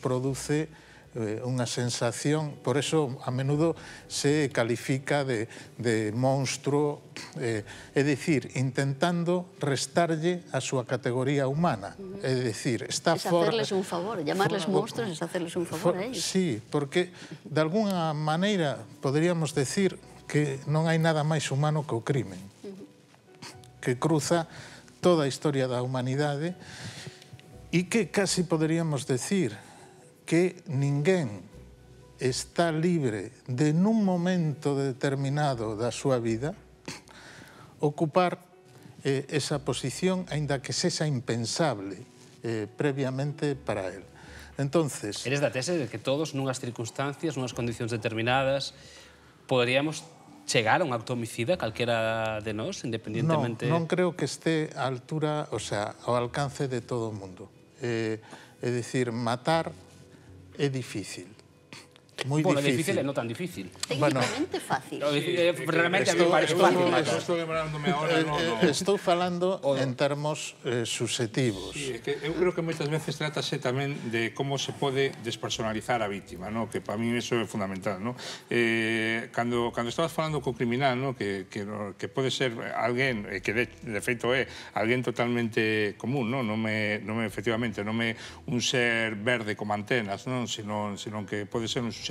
produce unha sensación, por eso a menudo se califica de monstruo, é dicir, intentando restarlle a súa categoría humana, é dicir, está fora... Es hacerles un favor, llamarles monstruos es hacerles un favor a ellos. Sí, porque de alguna maneira poderíamos decir que non hai nada máis humano que o crimen, que cruza toda a historia da humanidade e que casi poderíamos decir que ninguén está libre de nun momento determinado da súa vida ocupar esa posición, aínda que sexa impensable previamente para él. Entonces, eres da tese de que todos nunhas circunstancias, nunhas condicións determinadas, poderíamos chegar a un acto homicida, calquera de nós, independientemente... Non creo que este á altura, o sea, ao alcance de todo o mundo. É dicir, matar é difícil. Moi bueno, difícil. É non tan difícil. Técnicamente fácil. Realmente a mí me parece fácil matar. Estou falando en termos subjetivos. Sí, que eu creo que moitas veces trátase tamén de como se pode despersonalizar a víctima, ¿no? Que para mí eso é fundamental, ¿no? Cando estabas falando co criminal, ¿no? Que pode ser alguén, que de feito é alguén totalmente común, ¿no? Efectivamente, non é un ser verde como antenas, ¿no? Sino que pode ser un suxeto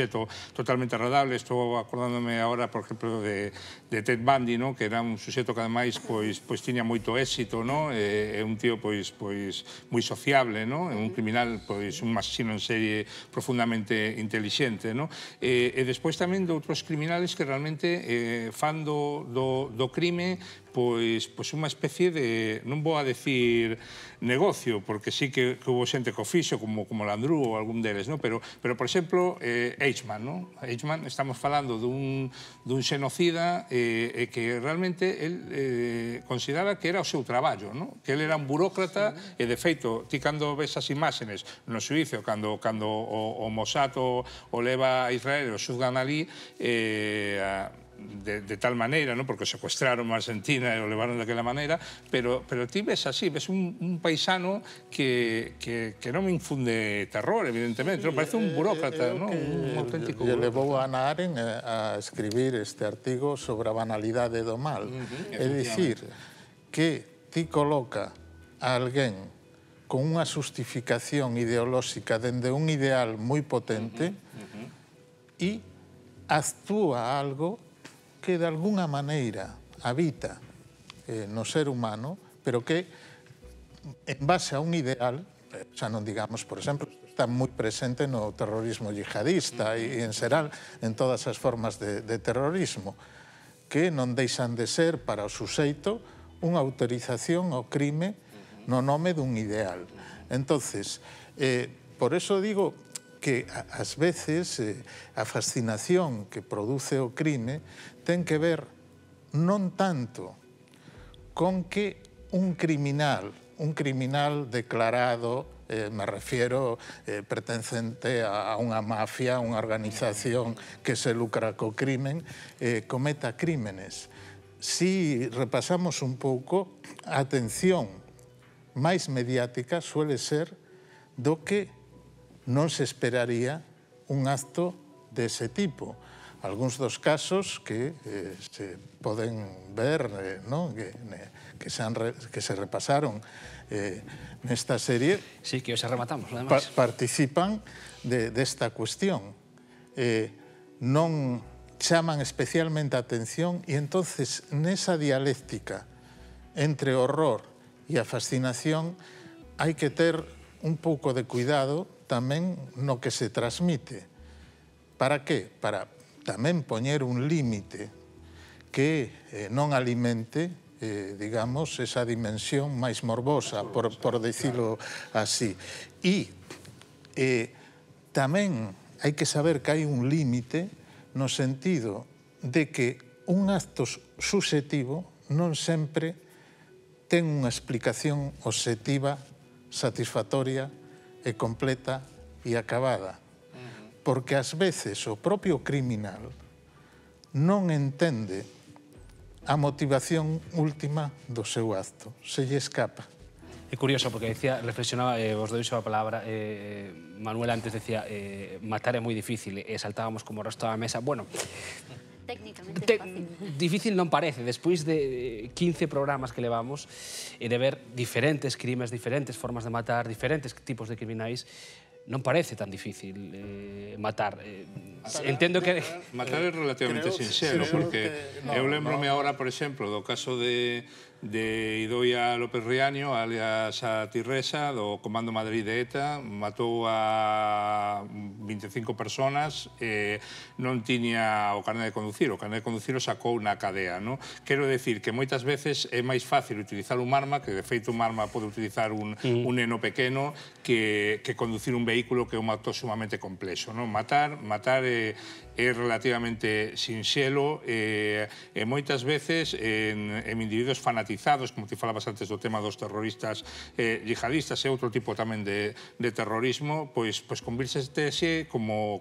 totalmente agradable. Estou acordándome agora, por exemplo, de Ted Bundy, ¿no? Que era un suxeto que ademais pois tiña moito éxito, ¿no? É un tío pois moi sociable, ¿no? É un criminal, pois un asesino en serie profundamente intelixente, ¿no? E despois tamén de outros criminales que realmente fan do crime pois unha especie de, non vou a decir negocio, porque sí que hubo xente que o fixo, como Landru ou algún deles, ¿no? Pero por exemplo, Eichmann, ¿no? Eichmann, estamos falando dun xenocida que realmente el consideraba que era o seu traballo, ¿no? Que ele era un burócrata e, de feito, ti cando ves as imágenes no suizo, cando o Mossad o leva a Israel e o xuzgan ali, de tal maneira, ¿no? Porque o secuestraron a Argentina e o levaron daquela maneira, pero ti ves así, ves un paisano que non me infunde terror, evidentemente, parece un burócrata, ¿no? Un auténtico burócrata. Lle levou a Hannah Arendt a escribir este artigo sobre a banalidade do mal. É dicir, que ti coloca a alguén con unha justificación ideolóxica dende un ideal moi potente e actúa algo que de alguna maneira habita no ser humano, pero que en base a un ideal, xa non digamos, por exemplo, está moi presente no terrorismo yihadista e en xeral en todas as formas de terrorismo, que non deixan de ser para o suxeito unha autorización ao crime no nome dun ideal. Entonces, por eso digo que ás veces a fascinación que produce o crime ten que ver non tanto con que un criminal declarado, me refiero pertencente a unha mafia, unha organización que se lucra co crimen, cometa crímenes. Si repasamos un pouco, a atención máis mediática suele ser do que non se esperaría un acto dese tipo. Algúns dos casos que se poden ver, que se repasaron nesta serie, sí, que hoxe rematamos, además, participan desta cuestión. Non chaman especialmente a atención e entonces nesa dialéctica entre o horror e a fascinación hai que ter un pouco de cuidado tamén no que se transmite. Para que? Para tamén poñer un límite que non alimente, digamos, esa dimensión máis morbosa, por decirlo así. E tamén hai que saber que hai un límite no sentido de que un acto subxetivo non sempre ten unha explicación obxectiva, satisfactoria e completa e acabada. Porque ás veces o propio criminal non entende a motivación última do seu acto, se lle escapa. É curioso, porque reflexionaba, vos doy a palabra, Manuel antes decía, matar é moi difícil, e saltábamos como o resto da mesa. Bueno, técnicamente fácil. Difícil non parece, despois de 15 programas que levamos, e de ver diferentes crimes, diferentes formas de matar, diferentes tipos de criminais, non parece tan difícil matar. Entendo que... Matar é relativamente sinxelo, porque eu lembrome agora, por exemplo, do caso de Idoia López Riaño, alias a Tirresa, do Comando Madrid de ETA, matou a 25 personas, non tiña o carné de conducir, o carné de conducir o sacou na cadea, non? Quero decir que moitas veces é máis fácil utilizar un arma, que de feito un arma pode utilizar un neno pequeno, que conducir un vehículo que é un acto sumamente complexo, non? Matar é relativamente sinxelo e moitas veces en individuos fanatizados, como ti falabas antes do tema dos terroristas yihadistas e outro tipo tamén de terrorismo, pois convírtese como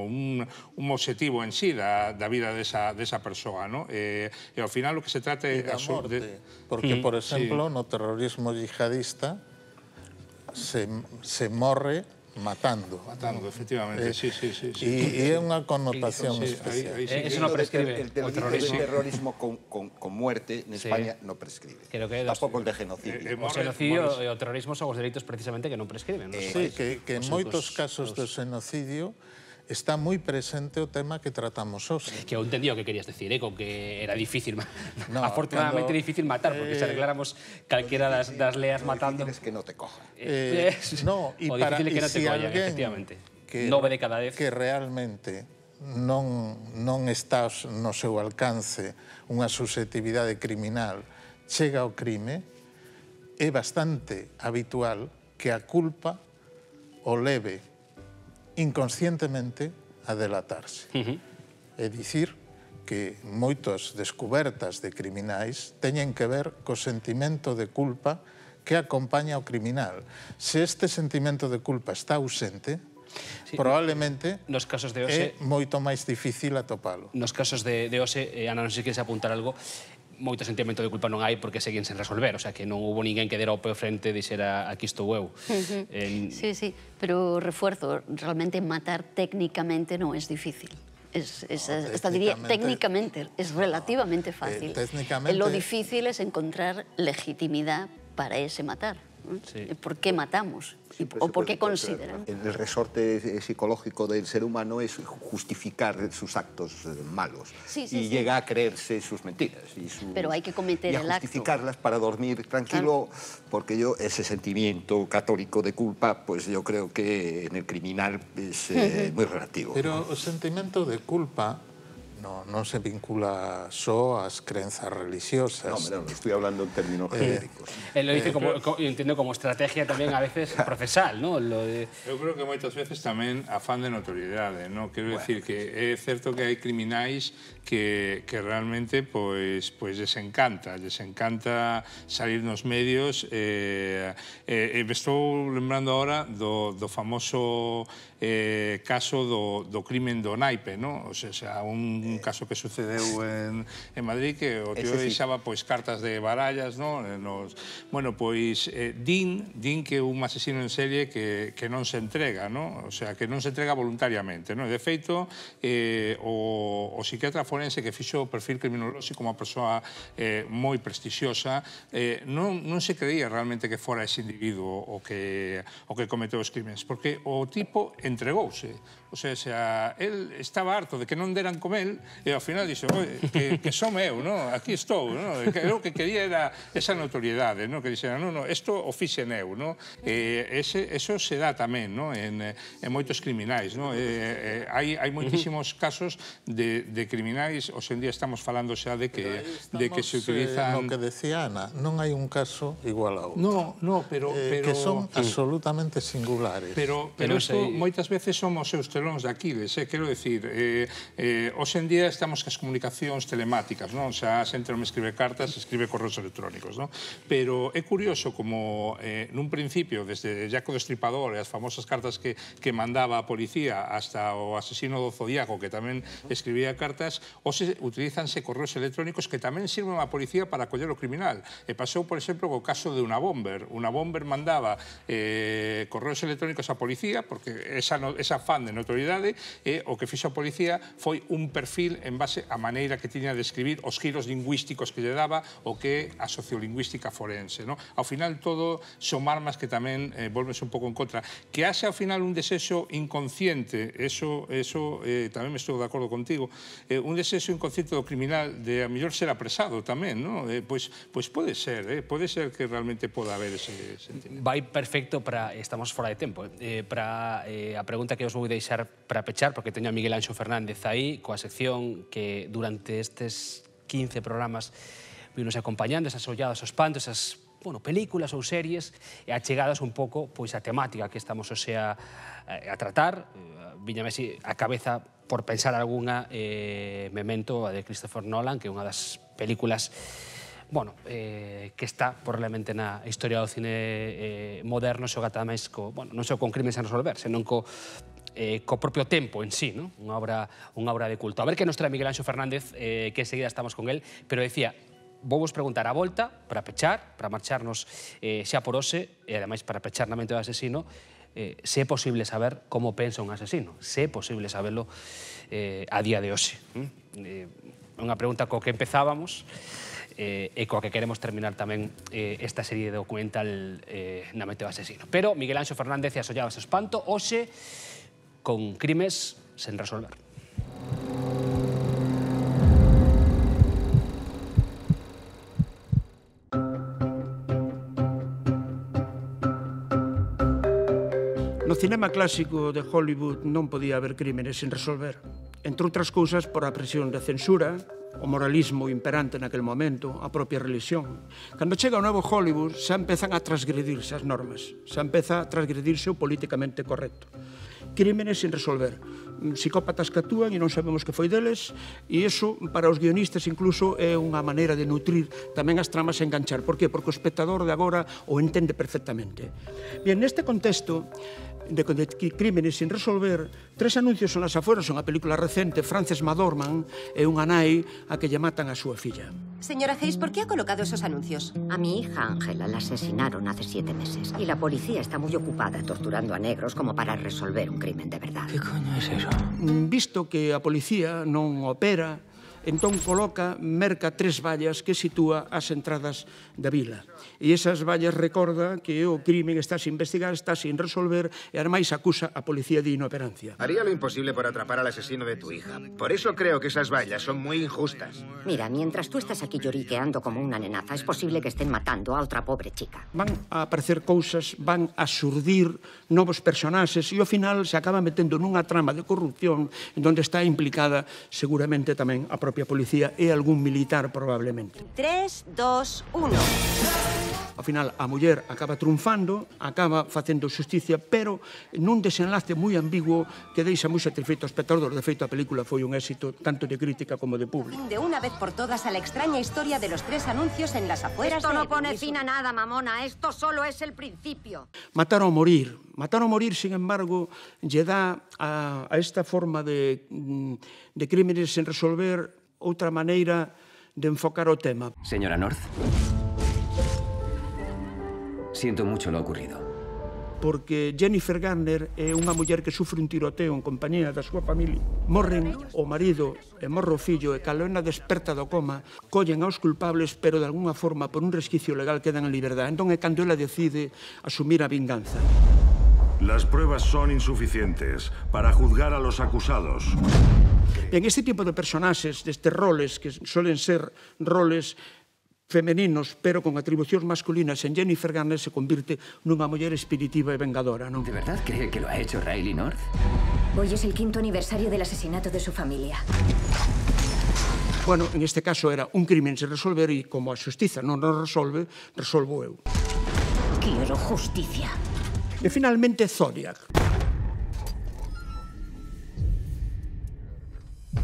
un obxectivo en sí da vida desa persoa, non? E ao final o que se trata é... Porque, por exemplo, no terrorismo yihadista se morre matando. Matando, efectivamente, sí. E é unha connotación especial. Eso non prescribe. El terrorismo con muerte en España non prescribe. Tampouco el de genocidio. O xenocidio e o terrorismo son os delitos precisamente que non prescriben. Sí, que en moitos casos do xenocidio está moi presente o tema que tratamos hoxe. Que eu entendí o que querías decir, con que era difícil, afortunadamente difícil matar, porque se arregláramos calquera das leas matando... O difícil é que non te cojan. O difícil é que non te collan, efectivamente. 9 de cada 10. Que realmente non está no seu alcance unha susceptibilidade criminal, chega ao crime, é bastante habitual que a culpa o leve inconscientemente a delatarse. É dicir, que moitas descubertas de criminais teñen que ver co sentimento de culpa que acompaña ao criminal. Se este sentimento de culpa está ausente, probablemente é moito máis difícil atopalo. Nos casos de Ose, Ana, non sei se queres apuntar algo, moito sentimento de culpa non hai porque seguen sen resolver, o sea, que non hubo ninguén que dera o pé frente e dixera aquí estou eu. Sí, pero refuerzo, realmente matar técnicamente non é difícil. Hasta diría, técnicamente, es relativamente fácil. Lo difícil es encontrar legitimidad para ese matar. ¿Por qué matamos? ¿O por qué consideran? El resorte psicológico del ser humano es justificar sus actos malos y llega a creerse sus mentiras. Pero hay que cometer el acto. Y a justificarlas para dormir tranquilo, porque ese sentimiento católico de culpa, pues yo creo que en el criminal es muy relativo. Pero el sentimiento de culpa non se vincula só ás crenzas religiosas. No, estoy hablando en términos genéricos. Él lo dice, entiendo, como estrategia tamén a veces procesal, ¿no? Eu creo que moitas veces tamén afán de notoriedade, ¿no? Quero decir que é certo que hai criminais que realmente les encanta salir nos medios. Me estou lembrando agora do famoso caso do crimen do naipe, ¿no? O sea, un caso que sucedeu en Madrid, que o tío deixaba cartas de barallas, ¿no? Bueno, din que é un asesino en serie que non se entrega, ¿no? O sea, que non se entrega voluntariamente, ¿no? De feito, o psiquiatra forense que fixo o perfil criminolóxico como unha persoa moi prestixiosa, non se creía realmente que fora ese individuo o que cometeu os crímenes, porque o tipo entregouse. O sea, él estaba harto de que non deran con él e ao final dixo, que son eu, ¿no? Aquí estou, ¿no? O que quería era esa notoriedade, ¿no? Que dixeran, no, isto o fixen eu, ¿no? Eso se dá tamén, ¿no? En moitos criminais, ¿no? Hai moitísimos casos de criminais, hoxe en día estamos falando xa de que se utilizan... No que decía Ana, non hai un caso igual a outro. No, pero... Que son absolutamente singulares. Pero moitas veces somos seus de Aquiles, quero dicir, hoxe en día estamos cas comunicacións telemáticas, non? Xa a xente non me escribe cartas, escribe correos electrónicos, non? Pero é curioso como nun principio, desde Jaco do Estripador e as famosas cartas que mandaba a policía hasta o asesino do Zodíaco, que tamén escribía cartas, hoxe utilizanse correos electrónicos que tamén sirven a policía para coller o criminal. E pasou, por exemplo, co caso de Una Bomber. Una Bomber mandaba correos electrónicos a policía, porque esa fan de notoriedade, e o que fixo a policía foi un perfil perfil en base á maneira que tiña de escribir, os giros lingüísticos que lle daba, o que a sociolingüística forense. Ao final, todo son armas que tamén volves un pouco en contra. Que haxe ao final un desexo inconsciente, eso tamén me estou de acordo contigo, un desexo inconsciente do criminal de a mellor ser apresado tamén, pois pode ser que realmente poda haber ese sentimento. Vai perfecto para, estamos fora de tempo, para a pregunta que os vou deixar para pechar, porque teño a Miguel Anxo Fernández aí, coa sección que durante estes 15 programas vinos acompañando, esas olladas aos pantos, esas películas ou series, e achegadas un pouco a temática que estamos a tratar. Viñame así a cabeza por pensar algunha Memento, a de Christopher Nolan, que é unha das películas que está probablemente na historia do cine moderno, xogata máis non só con crimes a resolver, senón co propio tempo en sí, unha obra de culto. A ver que nos trae Miguel Anxo Fernández, que enseguida estamos con él, pero decía, vou vos preguntar a volta, para pechar, para marcharnos xa por hoxe, e ademais para pechar na mente do asesino, se é posible saber como pensa un asesino, se é posible saberlo a día de hoxe. Unha pregunta co que empezábamos, e coa que queremos terminar tamén esta serie documental na mente do asesino. Pero Miguel Anxo Fernández e as olladas ao espanto, hoxe con crimes sen resolver. No cinema clásico de Hollywood non podía haber crímenes sen resolver. Entre outras cousas, por a presión da censura, o moralismo imperante naquel momento, a propia religión. Cando chega o novo Hollywood, xa empezan a transgredirse as normas, xa empeza a transgredirse o políticamente correcto. Crímenes sin resolver, psicópatas que actúan e non sabemos que foi deles, e iso, para os guionistas, incluso, é unha maneira de nutrir tamén as tramas e enganchar. Por qué? Porque o espectador de agora o entende perfectamente. Bien, neste contexto de crímenes sin resolver, 3 anuncios son as afueras, unha película recente, Frances McDormand é unha nai a que lle matan a súa filla. Señora Hayes, ¿por qué ha colocado esos anuncios? A mi hija Ángela la asesinaron hace 7 meses y la policía está muy ocupada torturando a negros como para resolver un crimen de verdad. ¿Qué coño es eso? Visto que a policía non opera, entón merca 3 vallas que sitúa as entradas da vila. E esas vallas recorda que o crimen está sin investigar, está sin resolver e ademais acusa a policía de inoperancia. Haría lo imposible por atrapar al asesino de tu hija. Por eso creo que esas vallas son muy injustas. Mira, mientras tú estás aquí lloriqueando como una nenaza, es posible que estén matando a otra pobre chica. Van a aparecer cousas, van a surdir novos personaxes e ao final se acaba metendo nunha trama de corrupción onde está implicada seguramente tamén a propia policía e algún militar probablemente. 3, 2, 1... Ao final, a muller acaba triunfando, acaba facendo xusticia, pero nun desenlace moi ambiguo que deixa moi satisfeito o espectador. De feito, a película foi un éxito tanto de crítica como de público. De una vez por todas a la extraña historia de los 3 anuncios en las afueras de... Esto no pone fin a nada, mamona. Esto solo es el principio. Matar ou morir. Matar ou morir, sin embargo, lle dá a esta forma de crímenes sen resolver outra maneira de enfocar o tema. Señora North, siento mucho lo ocurrido. Porque Jennifer Garner é unha muller que sufre un tiroteo en compañía da súa familia. Morren o marido e morre o fillo e cando ela desperta do coma, collen aos culpables, pero de alguna forma, por un resquicio legal, quedan en liberdade. Entón é cando ela decide asumir a vinganza. Las pruebas son insuficientes para juzgar a los acusados. En este tipo de personaxes, destes roles, que suelen ser roles femeninos, pero con atribucións masculinas, en Jennifer Garner se convirte nunha muller espiritiva e vengadora, non? ¿De verdad cree que lo ha hecho Riley North? Hoy es el 5º aniversario del asesinato de su familia. Bueno, en este caso era un crimen sen resolver e como a xustiza non o resolve, resolvo eu. Quiero justicia. E finalmente Zodiac.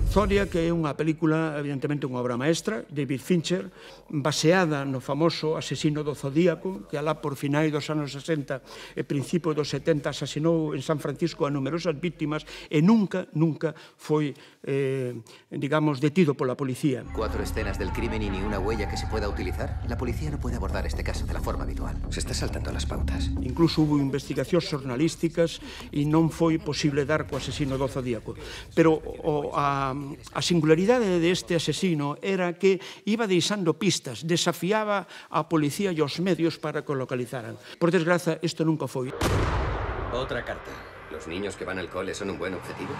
Zodiac é unha película, evidentemente unha obra maestra, David Fincher, baseada no famoso asesino do Zodíaco, que alá por finais dos anos 60 e principios dos 70 asasinou en San Francisco a numerosas víctimas e nunca foi, digamos, detido pola policía. 4 escenas del crimen y ni una huella que se pueda utilizar. La policía no puede abordar este caso de la forma habitual. Se está saltando las pautas. Incluso hubo investigacións xornalísticas e non foi posible dar co asesino do Zodíaco. Pero a A singularidade deste asesino era que iba deixando pistas, desafiaba a policía e os medios para que o localizaran. Por desgraza, isto nunca foi. Otra carta. ¿Los niños que van al cole son un buen objetivo?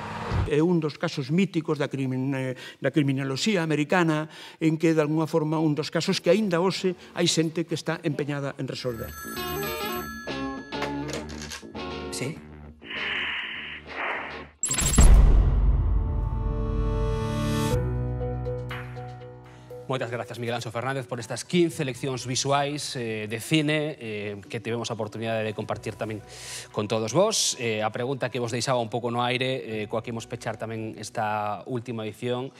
É un dos casos míticos da criminoloxía americana en que, de alguna forma, un dos casos que aínda hoxe hai xente que está empeñada en resolver. Sí. Moitas grazas, Miguel Anxo Fernández, por estas 15 leccións visuais de cine que tivemos a oportunidade de compartir tamén con todos vos. A pregunta que vos deixaba un pouco no aire, coa que imos pechar tamén esta última edición,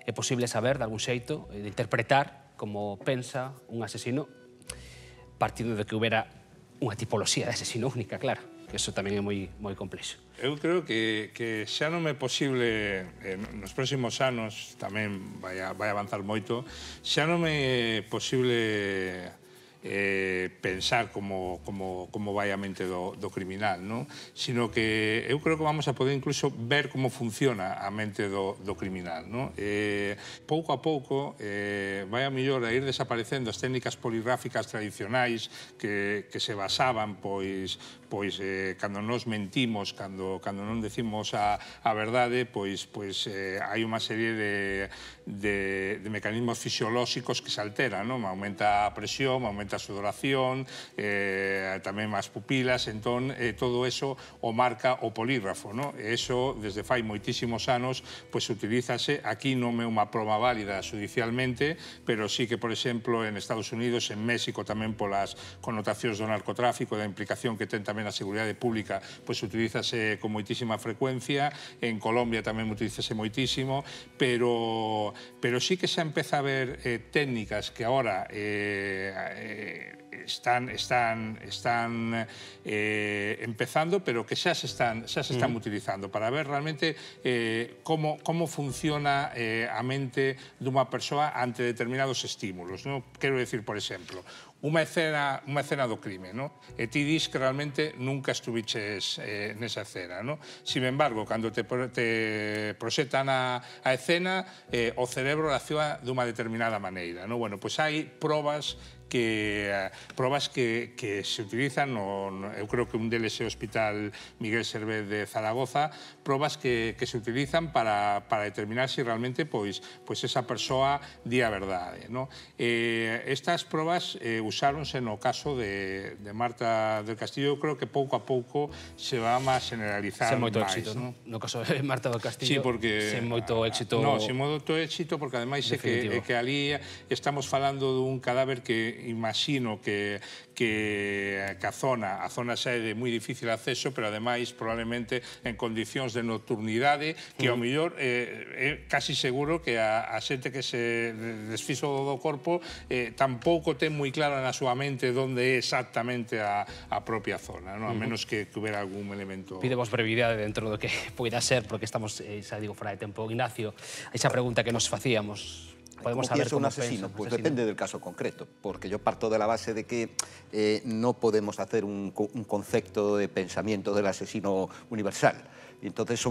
é posible saber, de algún xeito, de interpretar como pensa un asesino, partindo de que houbera unha tipoloxía de asesino única, claro, que eso tamén é moi complexo. Eu creo que xa non é posible, nos próximos anos, tamén vai avanzar moito, xa non é posible pensar como vai a mente do criminal, non? Sino que eu creo que vamos a poder incluso ver como funciona a mente do criminal, non? Pouco a pouco vai a mellor a ir desaparecendo as técnicas poligráficas tradicionais que se basaban, pois cando nos mentimos, cando non decimos a verdade, pois hai unha serie de mecanismos fisiolóxicos que se alteran, non? Aumenta a presión, aumenta a sudoración, tamén as pupilas, entón todo eso o marca o polígrafo, non? E eso, desde fai moitísimos anos, pois utilízase, aquí non é unha proba válida judicialmente, pero sí que, por exemplo, en Estados Unidos, en México tamén polas connotacións do narcotráfico, da implicación que ten tamén a seguridade pública, pois utilízase con moitísima frecuencia, en Colombia tamén utilízase moitísimo, pero sí que xa empeza a haber técnicas que agora están empezando, pero que xa se están utilizando para ver realmente como funciona a mente dunha persoa ante determinados estímulos. Quero decir, por exemplo, unha escena do crime, e ti dis que realmente nunca estuviches nesa escena. Sin embargo, cando te proxetan a escena, o cerebro reacciona dunha determinada maneira. Bueno, pois hai probas que se utilizan, eu creo que un deles é o Hospital Miguel Servet de Zaragoza, probas que se utilizan para determinar se realmente pois esa persoa di a verdade. Estas probas usáronse no caso de Marta del Castillo, eu creo que pouco a pouco se va a generalizar máis. Sen moito éxito, no caso de Marta del Castillo, sen moito éxito. Non, sen moito éxito, porque ademais é que ali estamos falando dun cadáver que imagino que a zona xa é de moi difícil acceso, pero ademais probablemente en condicións de nocturnidade que ao mellor é casi seguro que a xente que se desfixo do corpo tampouco ten moi claro na súa mente onde é exactamente a propia zona, a menos que hubiera algún elemento. Pidemos brevidade dentro do que poida ser, porque estamos, xa digo, fora de tempo. Ignacio, esa pregunta que nos facíamos, podemos saber cómo piensa un asesino. Pues depende del caso concreto, porque yo parto de la base de que no podemos hacer un concepto de pensamiento del asesino universal. Entonces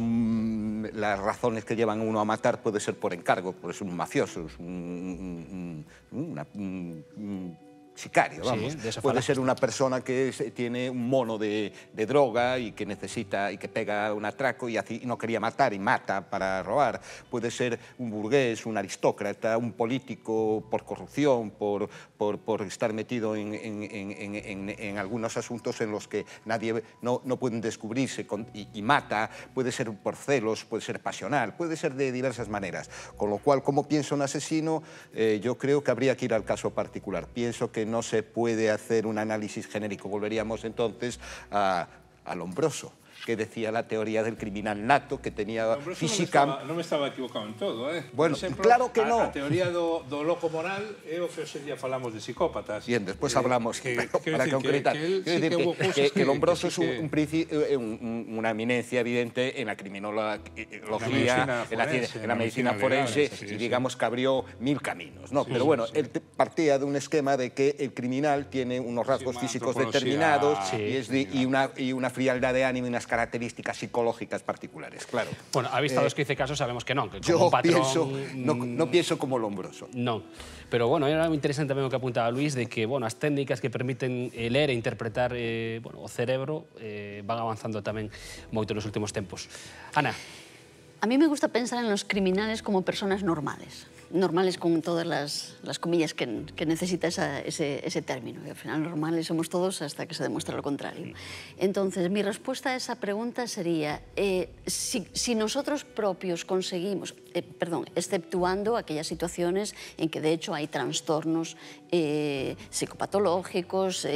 las razones que llevan a uno a matar puede ser por encargo, puede ser un mafioso, un sicario, vamos. Puede ser una persona que tiene un mono de droga y que necesita y que pega un atraco y no quería matar y mata para robar. Puede ser un burgués, un aristócrata, un político por corrupción, por estar metido en algunos asuntos en los que nadie no pueden descubrirse y mata. Puede ser por celos, puede ser pasional, puede ser de diversas maneras. Con lo cual, ¿cómo piensa un asesino? Yo creo que habría que ir al caso particular. Pienso que no se puede hacer un análisis genérico. Volveríamos entonces a Lombroso, que decía la teoría del criminal nato, que tenía física... Non me estaba equivocado en todo, Bueno, por exemplo, claro que no. A teoría do loco moral é o que hoxe día falamos de psicópatas. Bien, después hablamos, para concretar. Que Lombroso es una eminencia evidente en la criminología, en la medicina forense, y digamos que abrió 1000 caminos, ¿no? Pero bueno, él partía de un esquema de que el criminal tiene unos rasgos físicos determinados y una frialdad de ánimo y unas características psicológicas particulares, claro. Bueno, a vista dos 15 casos sabemos que non, que Yo como patrón... non pienso como Lombroso. Non, pero bueno, era moi interesante tamén o que apuntaba Luis, de que, bueno, as técnicas que permiten ler e interpretar o cerebro van avanzando tamén moito nos últimos tempos. Ana. A mí me gusta pensar en los criminales como personas normales. Normales con todas las comillas que necesita ese término. Y al final normales somos todos hasta que se demuestra lo contrario. Entonces, mi respuesta a esa pregunta sería, si nosotros propios conseguimos, exceptuando aquellas situaciones en que de hecho hay trastornos psicopatológicos,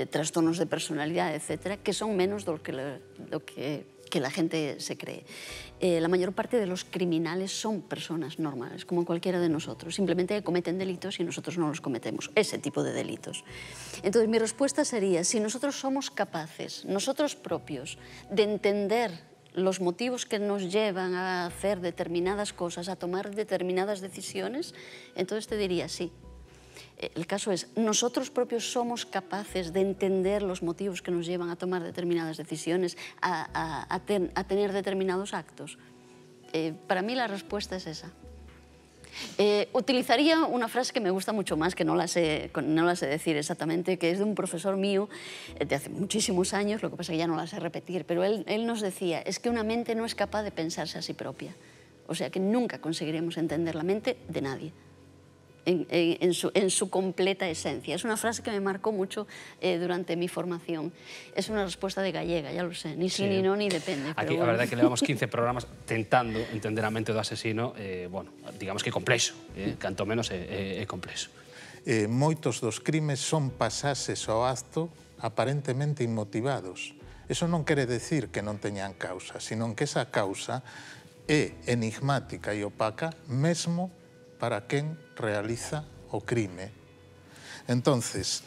trastornos de personalidad, etcétera, que son menos de lo que la gente se cree. La mayor parte de los criminales son personas normales, como cualquiera de nosotros. Simplemente cometen delitos y nosotros no los cometemos, ese tipo de delitos. Entonces, mi respuesta sería, si nosotros somos capaces, nosotros propios, de entender los motivos que nos llevan a hacer determinadas cosas, a tomar determinadas decisiones, entonces te diría sí. El caso es, nosotros propios somos capaces de entender los motivos que nos llevan a tomar determinadas decisiones, a tener determinados actos. Para mí la respuesta es esa. Utilizaría una frase que me gusta mucho más, que no la sé decir exactamente, que es de un profesor mío de hace muchísimos años, lo que pasa es que ya no la sé repetir, pero él nos decía, es que una mente no es capaz de pensarse a sí propia. O sea que nunca conseguiremos entender la mente de nadie. En su completa esencia. Es una frase que me marcó mucho durante mi formación. Es una respuesta de gallega, ya lo sé, ni sí ni no, ni depende. Aquí, a verdade é que levamos 15 programas tentando entender a mente do asesino, bueno, digamos que é complexo, canto menos é complexo. Moitos dos crimes son pasases ao acto aparentemente inmotivados. Eso non quere decir que non teñan causa, sino que esa causa é enigmática e opaca mesmo para quen realiza o crime. Entonces,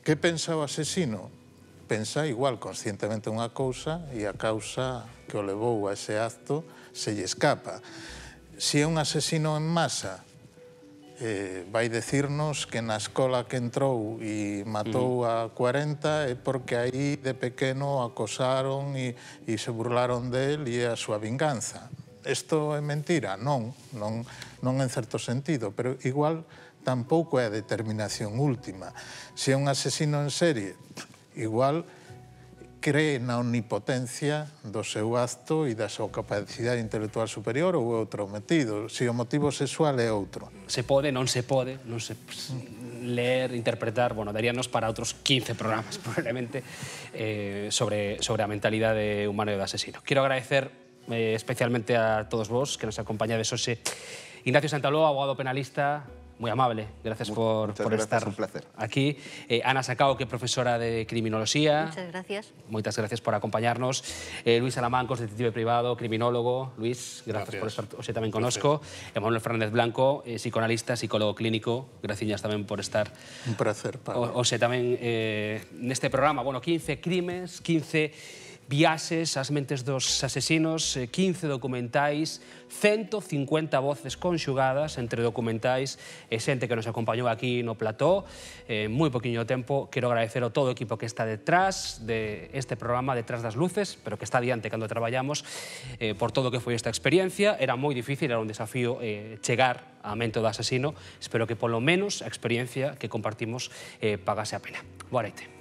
que pensa o asesino? Pensa igual conscientemente unha cousa e a causa que o levou a ese acto se lle escapa. Se é un asesino en masa, vai decirnos que na escola que entrou e matou a 40 é porque aí de pequeno acosaron e se burlaron del e é a súa vinganza. Isto é mentira? Non en certo sentido, pero igual tampouco é a determinación última. Se é un asesino en serie, igual cree na omnipotencia do seu acto e da súa capacidade intelectual superior ou outro motivo. Se o motivo sexual é outro. Se pode, non se pode, non se ler, interpretar, bueno, daríanos para outros 15 programas, probablemente, sobre a mentalidade humana do asesino. Quero agradecer especialmente a todos vos que nos acompañades hoxe. Ignacio Santaló, abogado penalista, moi amable, gracias por estar aquí. Ana Sacao, que é profesora de criminoloxía. Muchas gracias. Moitas gracias por acompañarnos. Luis Salamancos, detective privado, criminólogo. Luis, gracias por estar hoxe tamén conosco. Manuel Fernández Blanco, psicoanalista, psicólogo clínico. Graciñas tamén por estar... Un placer, Pablo. Hoxe tamén neste programa, bueno, 15 crimes, 15 viaxes ás mentes dos asesinos, 15 documentais, 150 voces conxugadas entre documentais e xente que nos acompañou aquí no plató. Moi poquinho tempo, quero agradecer ao todo o equipo que está detrás de este programa, detrás das luces, pero que está diante cando traballamos, por todo o que foi esta experiencia. Era moi difícil, era un desafío chegar á mente do asesino. Espero que polo menos a experiencia que compartimos pagase a pena. Boa noite.